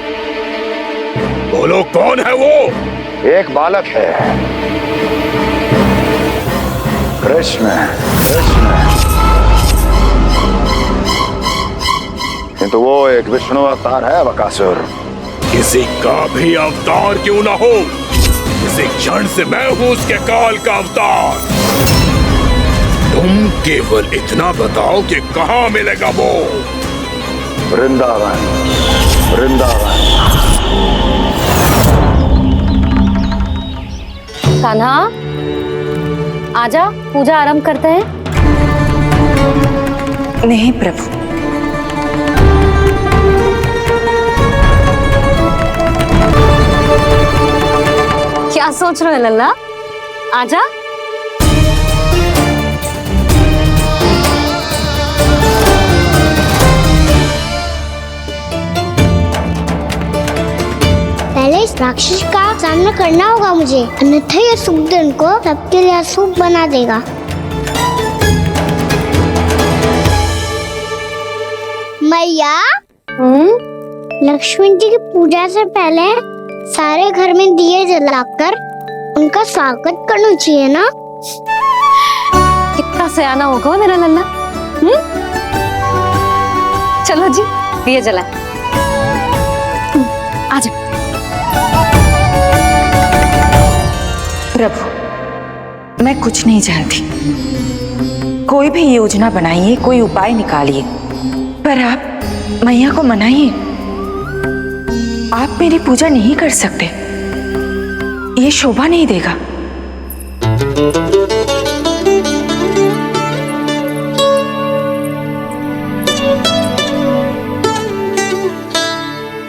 बोलो कौन है वो? एक बालक है, कृष्ण। किंतु वो एक विष्णु अवतार है बकासुर। किसी का भी अवतार क्यों ना हो, इसी क्षण से मैं हूं उसके काल का अवतार। तुम केवल इतना बताओ कि कहां मिलेगा वो? वृंदावन। कान्हा, आजा, पूजा आरंभ करते हैं। नहीं प्रभु, क्या सोच रहे हो लल्ला? आजा। पहले इस राक्षस का सामना करना होगा मुझे, अन्यथा ये शुभ दिन को सबके लिए अशुभ बना देगा। मैया, लक्ष्मी जी की पूजा से पहले सारे घर में दिए जलाकर उनका स्वागत करना चाहिए ना? कितना सयाना होगा मेरा लल्ला। चलो जी, दिए जलाए। आजा। प्रभु, मैं कुछ नहीं जानती। कोई भी योजना बनाइए, कोई उपाय निकालिए, पर आप मैया को मनाइए। आप मेरी पूजा नहीं कर सकते, ये शोभा नहीं देगा।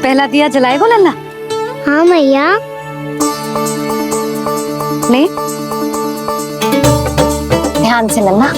पहला दिया जलाएगो लल्ला? हाँ मैया। ले, ध्यान से लल्ला।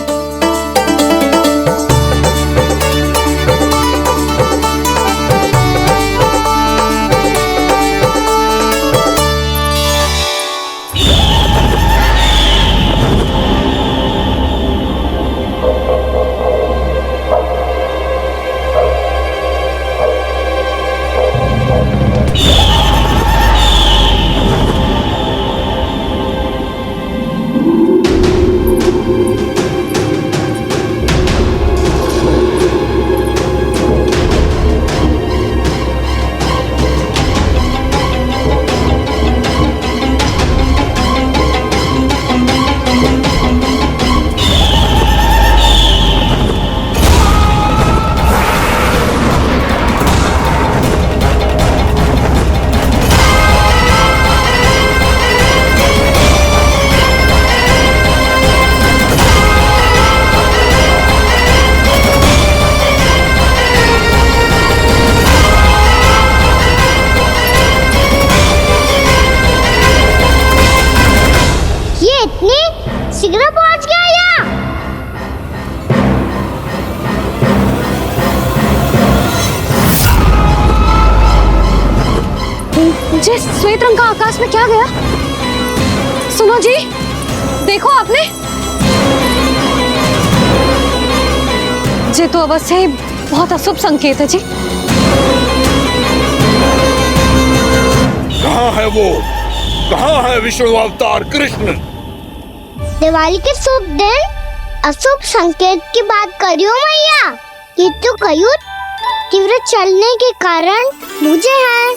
जे श्वेत रंग का आकाश में क्या गया? सुनो जी, देखो आपने, जे तो अवश्य ही बहुत अशुभ संकेत है जी। कहाँ है वो? कहाँ है विष्णु अवतार कृष्ण? दिवाली के शुभ दिन अशुभ संकेत की बात करियो मैया। ये तो कयूर तीव्र चलने के कारण मुझे है,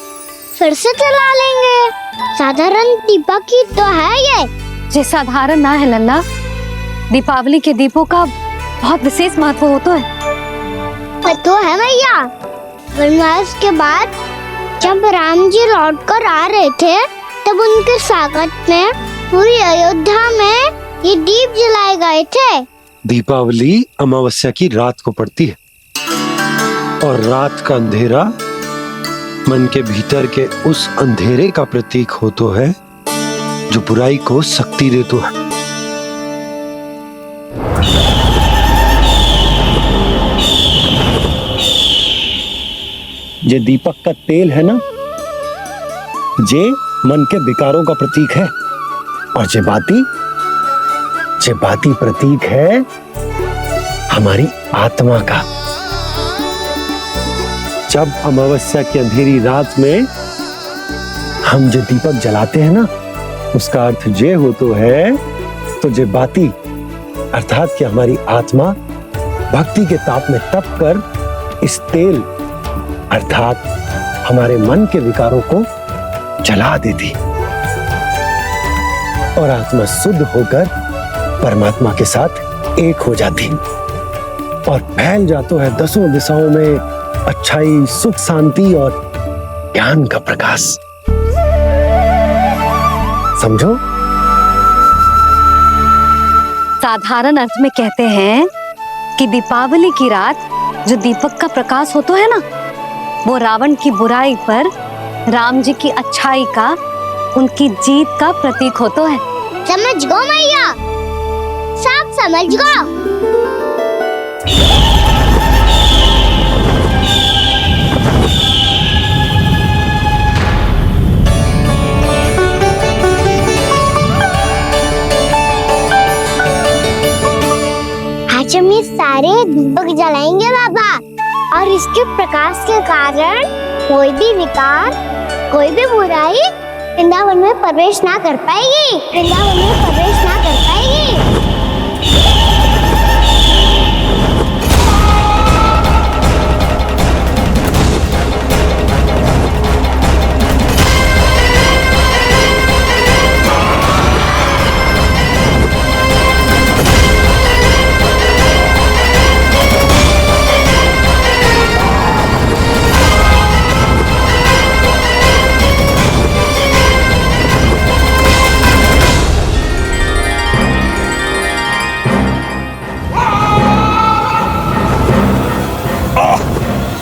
फिर से चला लेंगे। साधारण दीपक ही तो है ये साधारण ना है लल्ला, दीपावली के दीपों का बहुत विशेष महत्व होता है। तो है मैया, वनवास के बाद जब राम जी लौट कर आ रहे थे तब उनके स्वागत में पूरी अयोध्या में ये दीप जलाए गए थे। दीपावली अमावस्या की रात को पड़ती है और रात का अंधेरा मन के भीतर के उस अंधेरे का प्रतीक होता है जो बुराई को शक्ति देता है। ये दीपक का तेल है ना, जे मन के विकारों का प्रतीक है, और जे बाती प्रतीक है हमारी आत्मा का। जब अमावस्या की अंधेरी रात में हम जो दीपक जलाते हैं ना, उसका अर्थ ये हो तो है, तो जे बाती अर्थात कि हमारी आत्मा भक्ति के ताप में तप कर इस तेल अर्थात हमारे मन के विकारों को जला देती और आत्मा शुद्ध होकर परमात्मा के साथ एक हो जाती और फैल जाता है दसों दिशाओं में अच्छाई, सुख, शांति और ज्ञान का प्रकाश। समझो? साधारण अर्थ में कहते हैं कि दीपावली की रात जो दीपक का प्रकाश होता है ना, वो रावण की बुराई पर राम जी की अच्छाई का, उनकी जीत का प्रतीक होता है। समझ गो मैया, सब समझ गो। आज हम ये सारे दीपक जलाएंगे बाबा, और इसके प्रकाश के कारण कोई भी विकार, कोई भी बुराई वृंदावन में प्रवेश ना कर पाएगी, वृंदावन में प्रवेश ना कर पाएगी।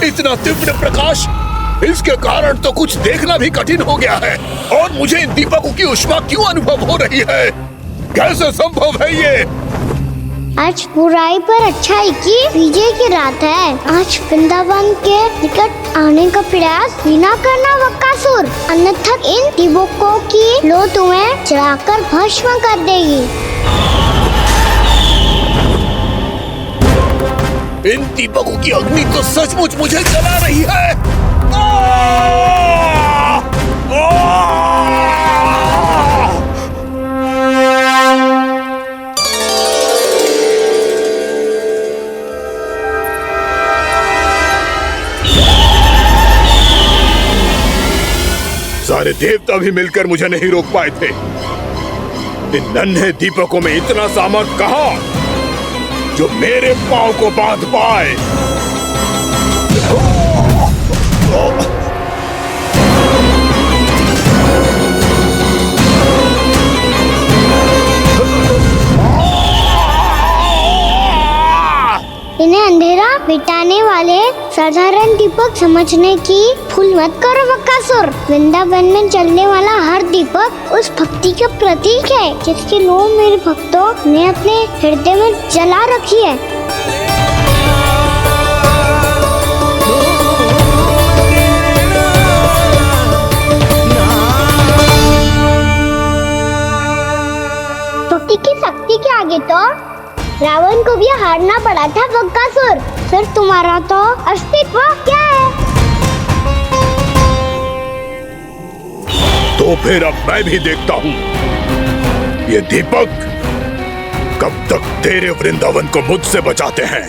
इतना तीव्र प्रकाश, इसके कारण तो कुछ देखना भी कठिन हो गया है। और मुझे इन दीपकों की उष्मा क्यों अनुभव हो रही है? कैसे संभव है ये? आज बुराई पर अच्छाई की विजय की रात है। आज वृंदावन के निकट आने का प्रयास बिना करना बकासुर, अन्यथा इन दीपकों की लो तुम्हें जलाकर भस्म कर देगी। इन दीपकों की अग्नि तो सचमुच मुझे जला रही है। सारे देवता भी मिलकर मुझे नहीं रोक पाए थे। इन नन्हे दीपकों में इतना सामर्थ कहां जो मेरे पांव को बांध पाए। इन्हें अंधेरा मिटाने वाले साधारण दीपक समझने की भूल मत करो बकासुर। वृंदावन में जलने वाला हर दीपक उस भक्ति का प्रतीक है जिसकी लो मेरे भक्तों ने अपने हृदय में जला रखी है। ना की शक्ति के आगे तो रावण को भी हारना पड़ा था बकासुर। फिर तुम्हारा तो अस्तित्व क्या है? तो फिर अब मैं भी देखता हूँ ये दीपक कब तक तेरे वृंदावन को मुझसे बचाते हैं।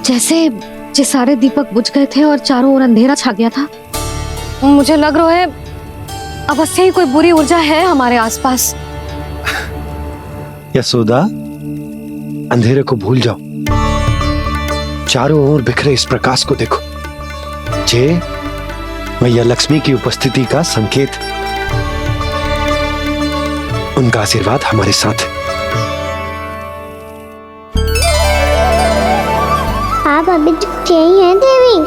जैसे ये सारे दीपक बुझ गए थे और चारों ओर अंधेरा छा गया था, मुझे लग रहा है अवश्य ही कोई बुरी ऊर्जा है हमारे आसपास। यशोदा, अंधेरे को भूल जाओ, चारों ओर बिखरे इस प्रकाश को देखो। ये मैया लक्ष्मी की उपस्थिति का संकेत, उनका आशीर्वाद हमारे साथ है। आप अभी तक यही हैं देवी?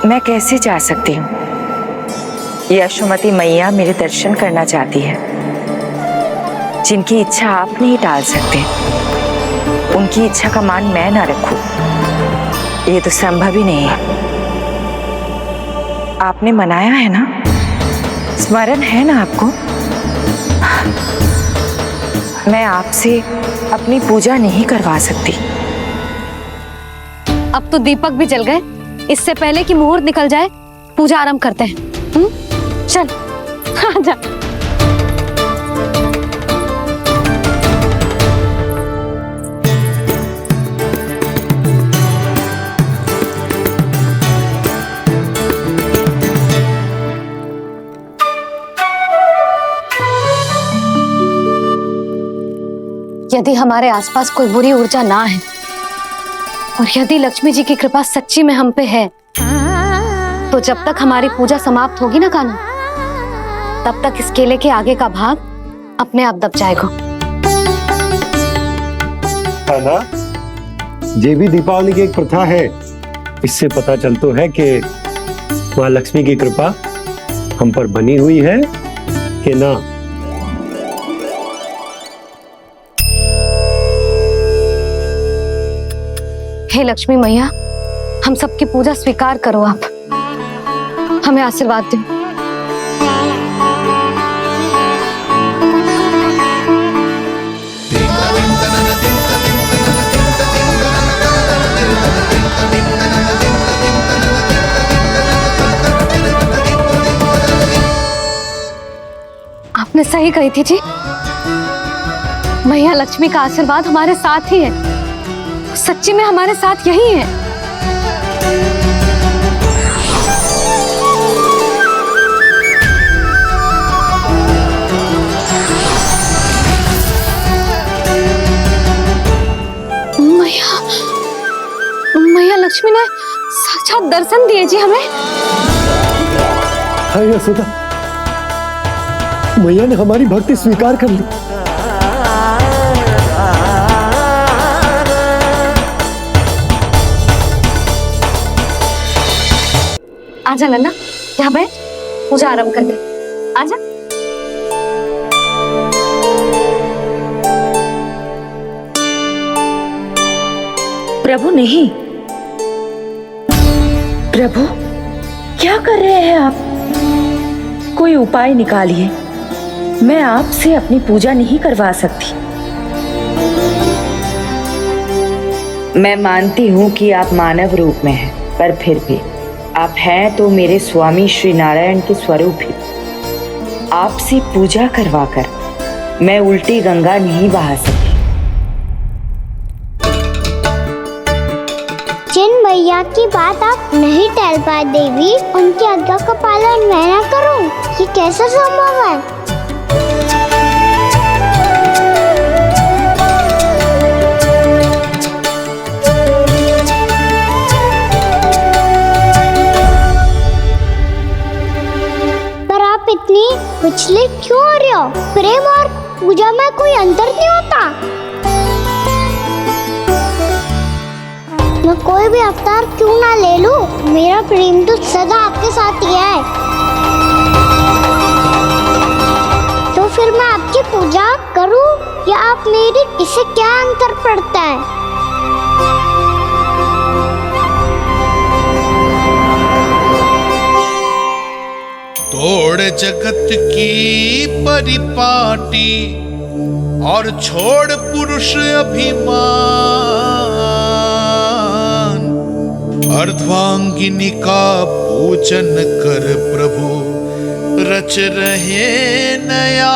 मैं कैसे जा सकती हूँ? यशोमती मैया मेरे दर्शन करना चाहती है। जिनकी इच्छा आप नहीं टाल सकते, उनकी इच्छा का मान मैं ना रखूं, ये तो संभव ही नहीं है। आपने मनाया है ना, स्मरण है ना आपको? मैं आपसे अपनी पूजा नहीं करवा सकती। अब तो दीपक भी जल गए, इससे पहले कि मुहूर्त निकल जाए पूजा आरंभ करते हैं। चल आजा। यदि हमारे आसपास कोई बुरी ऊर्जा ना है और यदि लक्ष्मी जी की कृपा सच्ची में हम पे है, तो जब तक हमारी पूजा समाप्त होगी ना कान्हा, तब तक इस केले के आगे का भाग अपने आप दब जाएगा। कान्हा, ये भी दीपावली की एक प्रथा है। इससे पता चलता है कि माँ लक्ष्मी की कृपा हम पर बनी हुई है कि ना। हे लक्ष्मी मैया, हम सबकी पूजा स्वीकार करो, आप हमें आशीर्वाद दो। आपने सही कही थी जी, मैया लक्ष्मी का आशीर्वाद हमारे साथ ही है, सच्ची में हमारे साथ यही है। मैया लक्ष्मी ने साक्षात दर्शन दिए जी हमें। हाय यशोदा, मैया ने हमारी भक्ति स्वीकार कर ली। आजा नन्ना, यहाँ बैठ, पूजा आरंभ कर दे। आजा। प्रभु नहीं, प्रभु क्या कर रहे हैं आप? कोई उपाय निकालिए, मैं आपसे अपनी पूजा नहीं करवा सकती। मैं मानती हूँ कि आप मानव रूप में हैं, पर फिर भी आप हैं तो मेरे स्वामी श्री नारायण के स्वरूप ही। आपसे पूजा करवाकर मैं उल्टी गंगा नहीं बहा सकती। जिन भैया की बात आप नहीं टल पाए देवी, उनकी आज्ञा का पालन मैं ना करूं, ये कैसे संभव है? पर आप इतनी विचलित क्यों हो रहे हो? प्रेम और पूजा में कोई अंतर नहीं होता। मैं कोई भी अवतार क्यों ना ले लूं, मेरा प्रेम तो सदा आपके साथ ही है। तो फिर मैं आपकी पूजा करूं या आप मेरी, इससे क्या अंतर पड़ता है? तोड़ जगत की परिपाटी और छोड़ पुरुष अभिमान, अर्धांगिनी का पूजन कर प्रभु रच रहे नया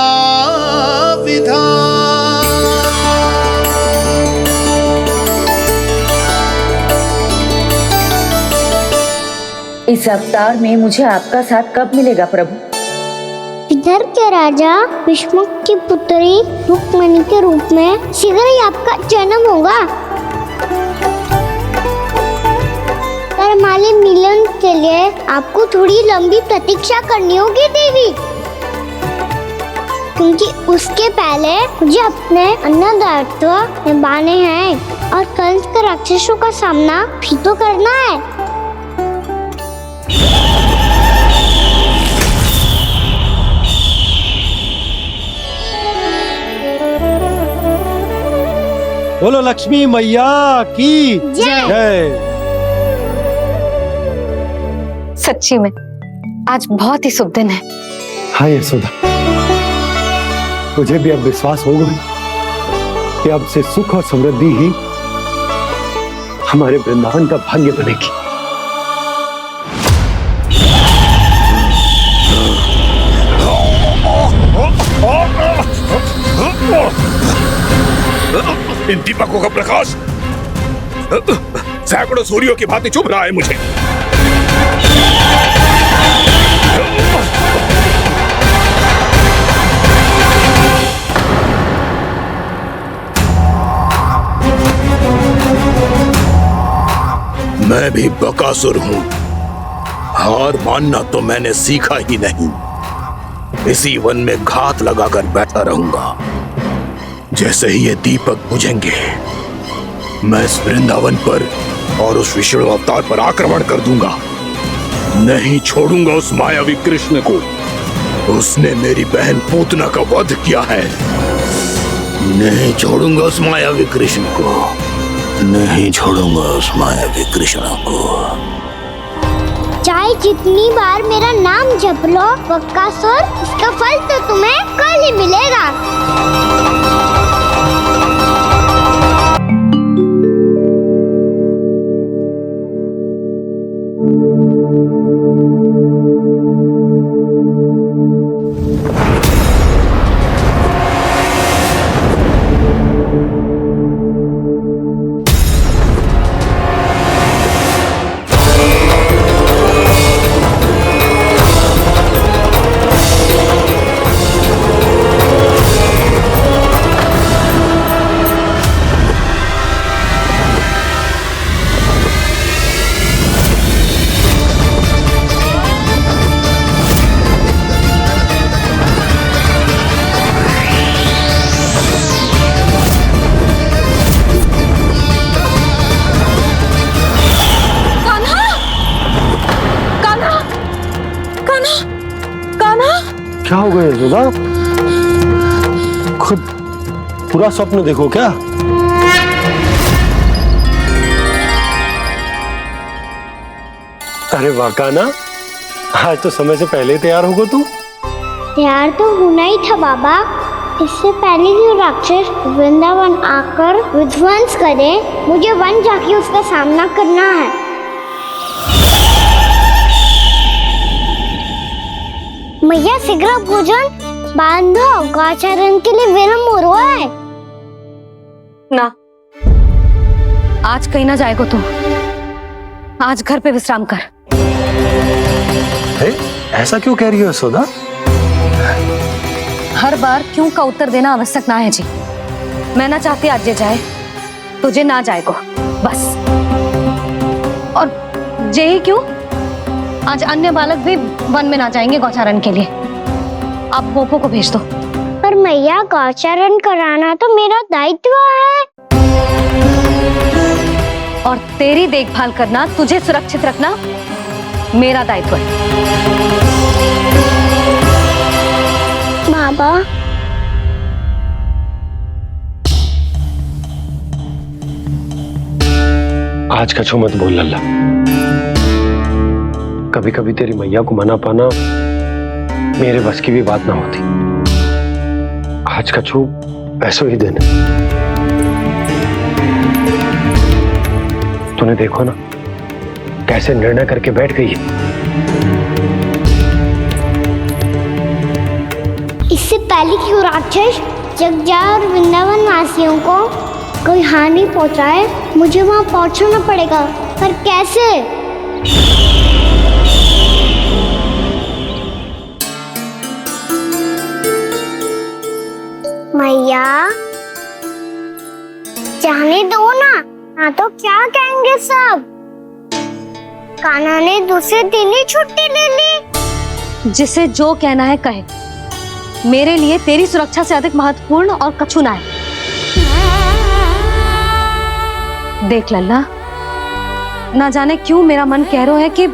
विधान। इस अवतार में मुझे आपका साथ कब मिलेगा प्रभु? इधर के राजा विष्णु की पुत्री रुक्मणी के रूप में शीघ्र ही आपका जन्म होगा। हमारे मिलन के लिए आपको थोड़ी लंबी प्रतीक्षा करनी होगी देवी, क्योंकि उसके पहले मुझे अपने अन्य दायित्व निभाने हैं और कंस के राक्षसों का सामना भी तो करना है। बोलो लक्ष्मी मैया की जय। सच्ची में आज बहुत ही शुभ दिन है। हाँ यशोदा, मुझे भी अब विश्वास हो गया कि अब से सुख और समृद्धि ही हमारे वृंदावन का भाग्य बनेगी। इन दीपकों का प्रकाश सैकड़ों सूर्यों की भांति चुभ रहा है मुझे। मैं भी बकासुर हूं, हार मानना तो मैंने सीखा ही नहीं। इसी वन में घात लगाकर बैठा रहूंगा। जैसे ही ये दीपक बुझेंगे मैं इस वृंदावन पर और उस विष्णु अवतार पर आक्रमण कर दूंगा। नहीं छोड़ूंगा उस मायावी कृष्ण को। उसने मेरी बहन पूतना का वध किया है। नहीं छोड़ूंगा उस मायावी कृष्ण को। नहीं छोड़ूंगा उस मायावी कृष्ण को। चाहे जितनी बार मेरा नाम जप लो बकासुर, इसका फल तो तुम्हें कल ही मिलेगा। क्या हो गया यशोदा? खुद पूरा स्वप्न देखो क्या? अरे वाह कान्हा, आज तो समय से पहले ही तैयार होगा तू। तैयार तो होना ही था बाबा। इससे पहले कि राक्षस वृंदावन आकर विध्वंस करे, मुझे वन जाके उसका सामना करना है। मैया शीघ्र भोजन बांधो, गौचरण के लिए विलंब हो रहा है। ना, आज कहीं ना जाएगा तू। आज घर पे विश्राम कर। ऐसा क्यों कह रही हो यशोदा? हर बार क्यों का उत्तर देना आवश्यक ना है जी। मैं ना चाहती आज ये जाए, तुझे ना जाएगा बस। और जे ही क्यों, आज अन्य बालक भी वन में ना जाएंगे गौचारण के लिए। आप गोपो को भेज दो। पर मैया गौचरण कराना तो मेरा दायित्व है। और तेरी देखभाल करना, तुझे सुरक्षित रखना मेरा दायित्व है। बाबा, आज का छो मत बोल लल्ला। कभी कभी तेरी मैया को मना पाना मेरे बस की भी बात ना होती। आज कछु ऐसो ही दिन है। तूने देखो ना कैसे निर्णय करके बैठ गई है। इससे पहले कि वो राक्षस जगजा और वृंदावन वासियों को कोई हानि पहुंचाए, मुझे वहां पहुंचना पड़ेगा। पर कैसे? मैया जाने दो ना, हाँ तो क्या कहेंगे सब। कान्हा ने दूसरे दिन ही छुट्टी ले ली। जिसे जो कहना है कहे, मेरे लिए तेरी सुरक्षा से अधिक महत्वपूर्ण और कछु ना है। देख लल्ला, ना जाने क्यों मेरा मन कह रहा है कि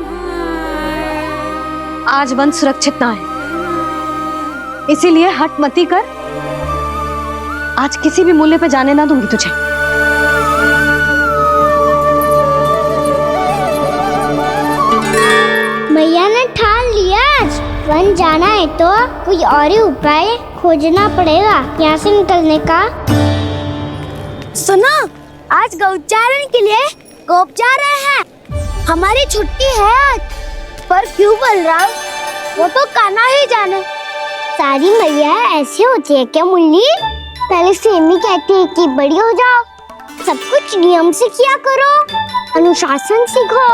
आज वन सुरक्षित ना है, इसीलिए हट मती कर। आज किसी भी मूल्य पे जाने ना दूंगी तुझे। मैया ने ठान लिया, आज वन जाना है तो कोई और ही उपाय खोजना पड़ेगा यहाँ से निकलने का। सुनो, आज गौचारण के लिए गोप जा रहे हैं। हमारी छुट्टी है आज। पर क्यों बलराम? वो तो कान्हा ही जाने। सारी मैया ऐसी होती है क्या मुन्नी? पहले सेमी कहती है कि बड़ी हो जाओ, सब कुछ नियम से किया करो, अनुशासन सीखो।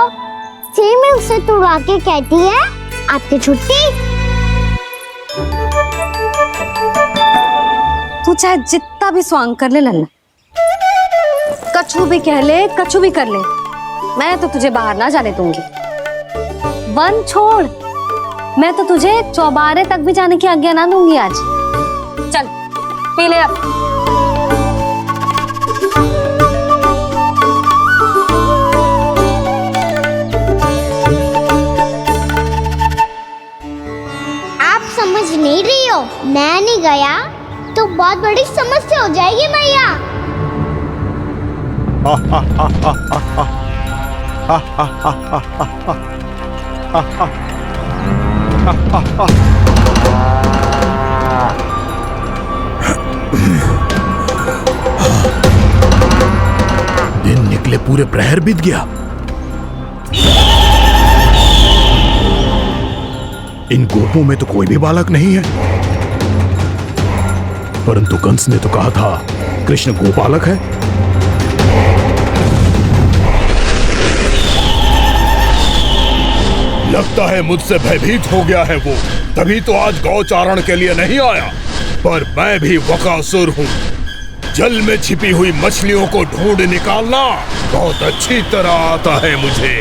सेमी उसे तुड़वा के कहती है आपकी छुट्टी। तू चाहे जितना भी स्वांग कर ले लल्ला, कछु भी कह ले, कछु भी कर ले, मैं तो तुझे बाहर ना जाने दूंगी। वन छोड़, मैं तो तुझे चौबारे तक भी जाने की आज्ञा ना दूंगी आज। चल पी ले अब। आप समझ नहीं रही हो, मैं नहीं गया तो बहुत बड़ी समस्या हो जाएगी मैया। दिन निकले पूरे प्रहर बीत गया। इन गोपों में तो कोई भी बालक नहीं है, परंतु कंस ने तो कहा था कृष्ण गोपालक है। लगता है मुझसे भयभीत हो गया है वो, तभी तो आज गौचारण के लिए नहीं आया। पर मैं भी वकासुर हूँ, जल में छिपी हुई मछलियों को ढूंढ निकालना बहुत अच्छी तरह आता है मुझे।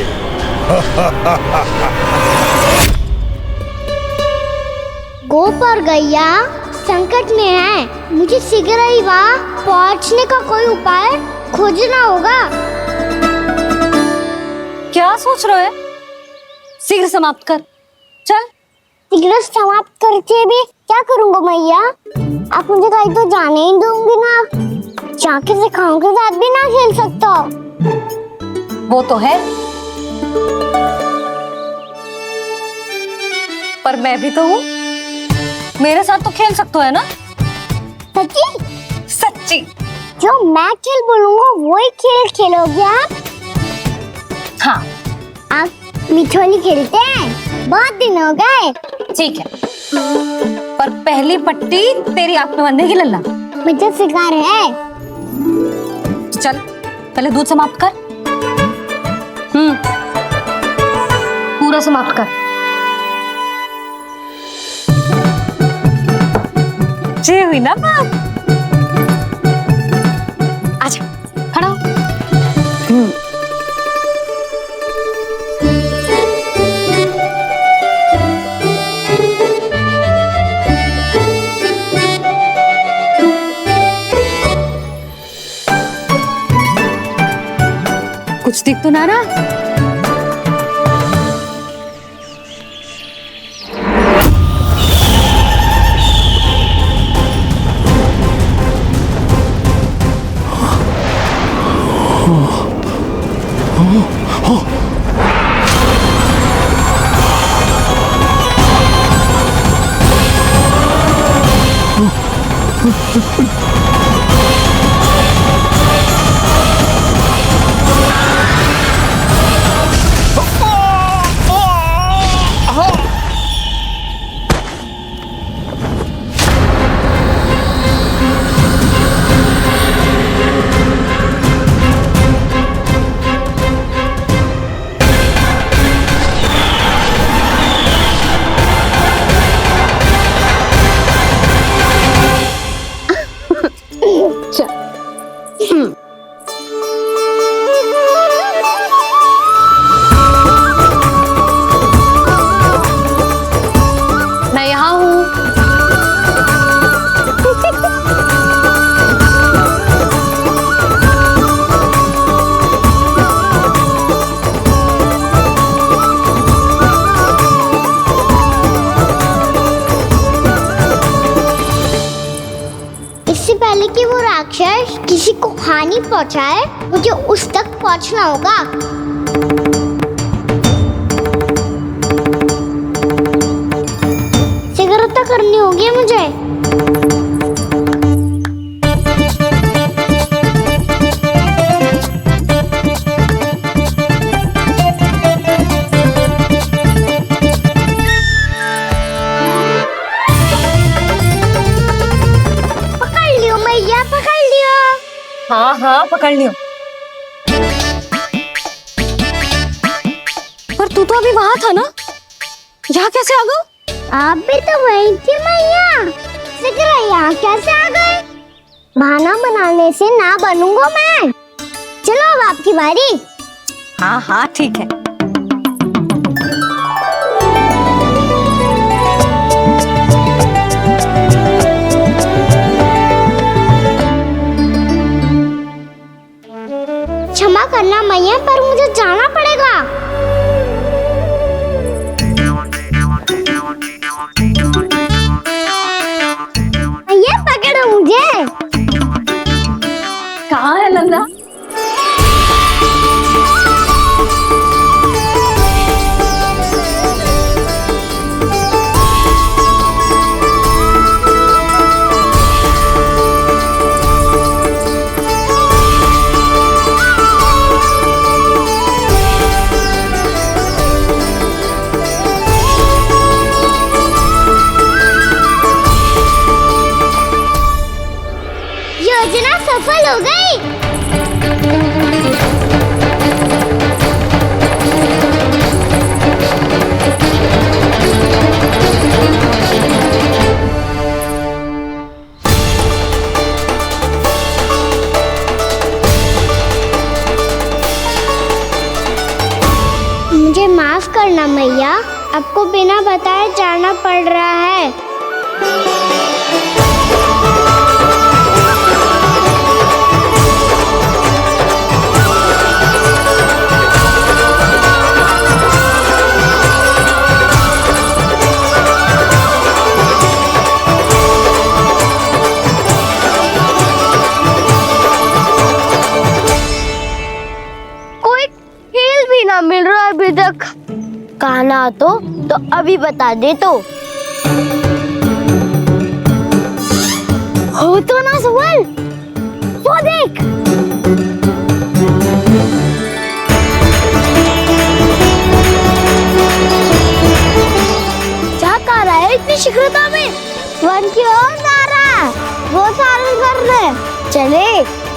गोप और गैया संकट में है, मुझे शीघ्र ही वहाँ पहुँचने का कोई उपाय खोजना होगा। क्या सोच रहे हो? शीघ्र समाप्त कर, चल। शीघ्र समाप्त करके भी क्या करूँगा मैया? आप मुझे कहीं तो जाने ही दूंगी ना, जाके सिखाओं के साथ भी ना खेल सकता। वो तो है, पर मैं भी तो हूँ, मेरे साथ तो खेल सकते हो है ना? सच्ची? सच्ची। जो मैं खेल बोलूँगा वही खेल खेलोगे आप? हाँ। आप मिठोली खेलते हैं? बहुत दिन हो गए। ठीक है, पर पहली पट्टी तेरी आंख में बंधेगी लल्ला। मुझे शिकार है। चल पहले दूध समाप्त कर। पूरा समाप्त कर। जे हुई ना बात। आजा खड़ा हो। कुछ दिख तो ना रहा। मैं यहाँ हूँ। इससे पहले कि वो राक्षस किसी को हानि पहुंचाए, मुझे उस तक पहुंचना होगा। सिगरता करनी होगी मुझे। पकड़ लियो मैया, पकड़ लियो। हाँ हाँ पकड़ लियो। पर तू तो अभी वहां था ना, यहाँ कैसे आ गया? आप भी तो वही थी मैया। सिगरा यहाँ कैसे आ गए? बहाना बनाने से ना बनूंगा मैं। चलो अब आपकी बारी। हाँ हाँ ठीक है। क्षमा करना मैया, पर मुझे जाना पड़ेगा। मैया पकड़ो मुझे। कहाँ है नंदा? योजना सफल हो गई। मुझे माफ करना मैया, आपको बिना बताए जाना पड़ रहा है। कोई खेल भी ना मिल रहा अभी तक। कहना तो अभी बता दे तो। हो तो ना सुबल, वो देख। क्या कर रहा है इतनी शीघ्रता में? वन की ओर जा रहा है, वो सारे कर रहे। चले।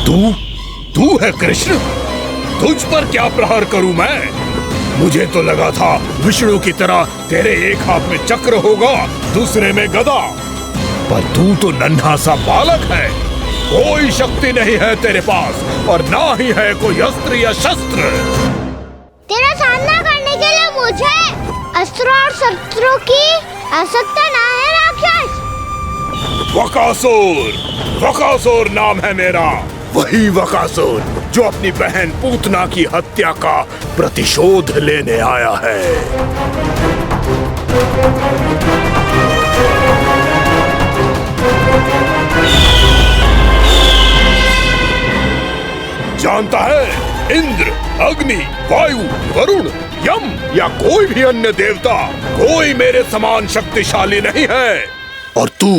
तू है कृष्ण? तुझ पर क्या प्रहार करूं मैं? मुझे तो लगा था विष्णु की तरह तेरे एक हाथ में चक्र होगा, दूसरे में गदा, पर तू तो नन्हा सा बालक है। कोई शक्ति नहीं है तेरे पास और ना ही है कोई अस्त्र या शस्त्र। तेरा सामना करने के लिए मुझे अस्त्र और शस्त्रों की आवश्यकता ना है राक्षस। वकासुर नाम है मेरा, वही वकासुर जो अपनी बहन पूतना की हत्या का प्रतिशोध लेने आया है। जानता है, इंद्र, अग्नि, वायु, वरुण, यम या कोई भी अन्य देवता कोई मेरे समान शक्तिशाली नहीं है। और तू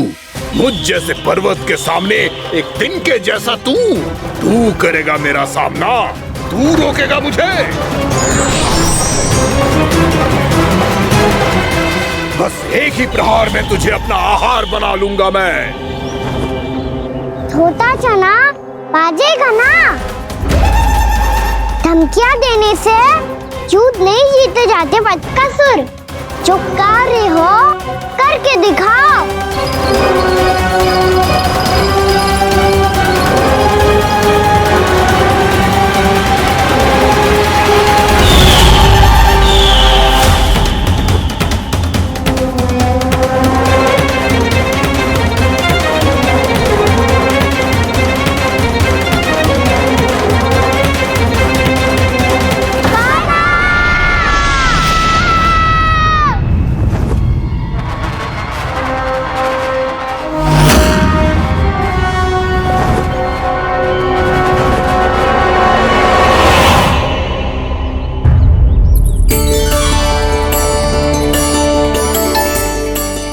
मुझ जैसे पर्वत के सामने एक तिनके जैसा तू करेगा मेरा सामना? तू रोकेगा मुझे? बस एक ही प्रहार में तुझे अपना आहार बना लूंगा मैं। छोटा चना बाजेगा ना। धमकियां देने से युद्ध नहीं जीते जाते बदकसूर। जो कार्य हो करके दिखाओ।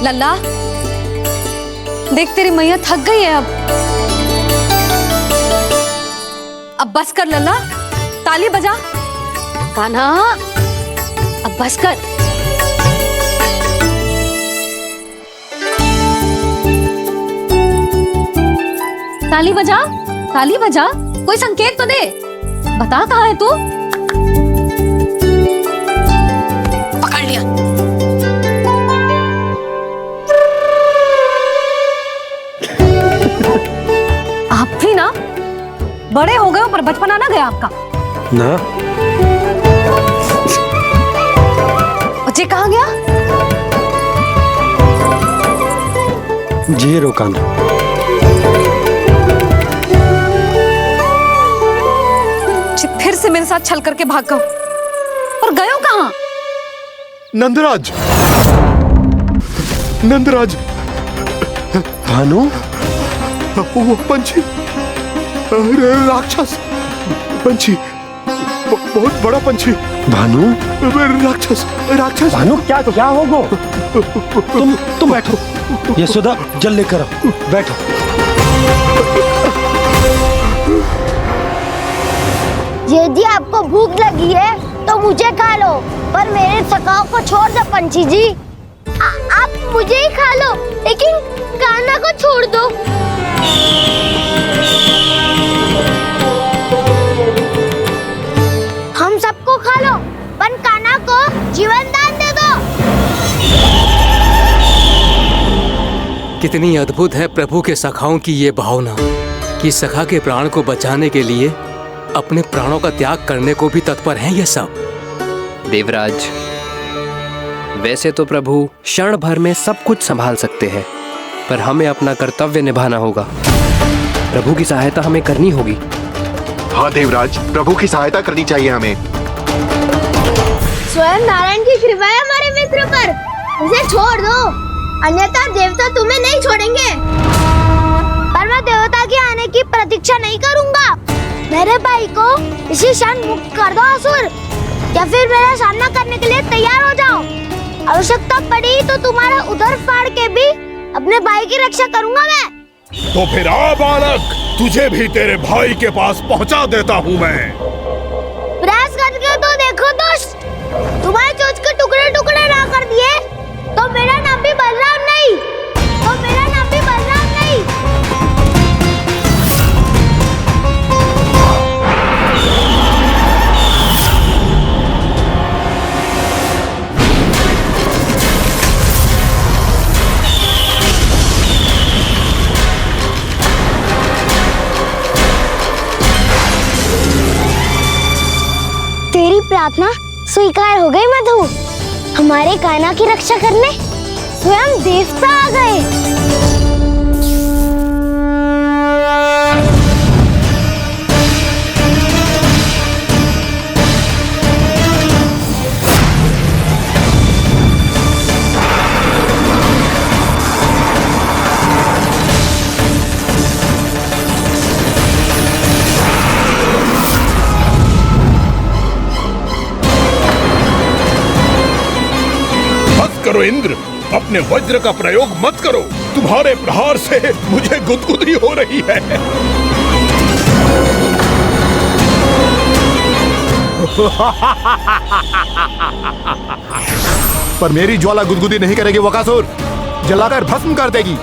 लल्ला, देख तेरी मैया थक गई है अब बस कर लल्ला, ताली बजा। कान्हा, अब बस कर। ताली बजा, ताली बजा, कोई संकेत तो दे, बता कहाँ है तू? पकड़ लिया। आप भी ना बड़े हो गए हो पर बचपना ना गया आपका ना। बच्चे कहाँ गया? जी रोकान। फिर से मेरे साथ छल करके भाग गए और गए हो कहाँ? नंदराज, नंदराज, भानु, वो पंछी, अरे राक्षस पंछी, बहुत बड़ा पंछी। भानु, राक्षस, राक्षस। भानु, क्या होगा? तुम बैठो, यशोदा जल लेकर आओ, बैठो। यदि आपको भूख लगी है तो मुझे खा लो, पर मेरे सखाओं को छोड़ दो पंछी जी। आप मुझे ही खा लो, लेकिन कान्हा को छोड़ दो। हम सबको खा लो, पर कान्हा को जीवन दान दे दो। कितनी अद्भुत है प्रभु के सखाओं की ये भावना कि सखा के प्राण को बचाने के लिए अपने प्राणों का त्याग करने को भी तत्पर हैं ये सब। देवराज, वैसे तो प्रभु क्षण भर में सब कुछ संभाल सकते हैं, पर हमें अपना कर्तव्य निभाना होगा। प्रभु की सहायता हमें करनी होगी। हाँ देवराज, प्रभु की सहायता करनी चाहिए हमें। स्वयं नारायण की कृपा है हमारे मित्र पर, उसे छोड़ दो, अन्यथा देवता तुम्हें नहीं छोड़ेंगे। पर मैं देवता के आने की प्रतीक्षा नहीं करूंगा। मेरे भाई को इसी क्षण मुक्त कर दो असुर, या फिर मेरा सामना करने के लिए तैयार हो जाओ। आवश्यकता पड़ी तो तुम्हारा उधर फाड़ के भी अपने भाई की रक्षा करूंगा मैं। तो फिर आ बालक, तुझे भी तेरे भाई के पास पहुंचा देता हूँ मैं। प्रयास करके तो देखो दोस्त, तुम्हारे चोंच के टुकड़े टुकड़े ना कर दिए तो मेरा नाम भी बलराम नहीं, तो मेरा नाम भी बलराम नहीं। प्रार्थना स्वीकार हो गई मधु। हमारे कान्हा की रक्षा करने स्वयं देवता आ गए। करो इंद्र, अपने वज्र का प्रयोग मत करो। तुम्हारे प्रहार से मुझे गुदगुदी हो रही है। पर मेरी ज्वाला गुदगुदी नहीं करेगी वकासुर, जलाकर भस्म कर देगी।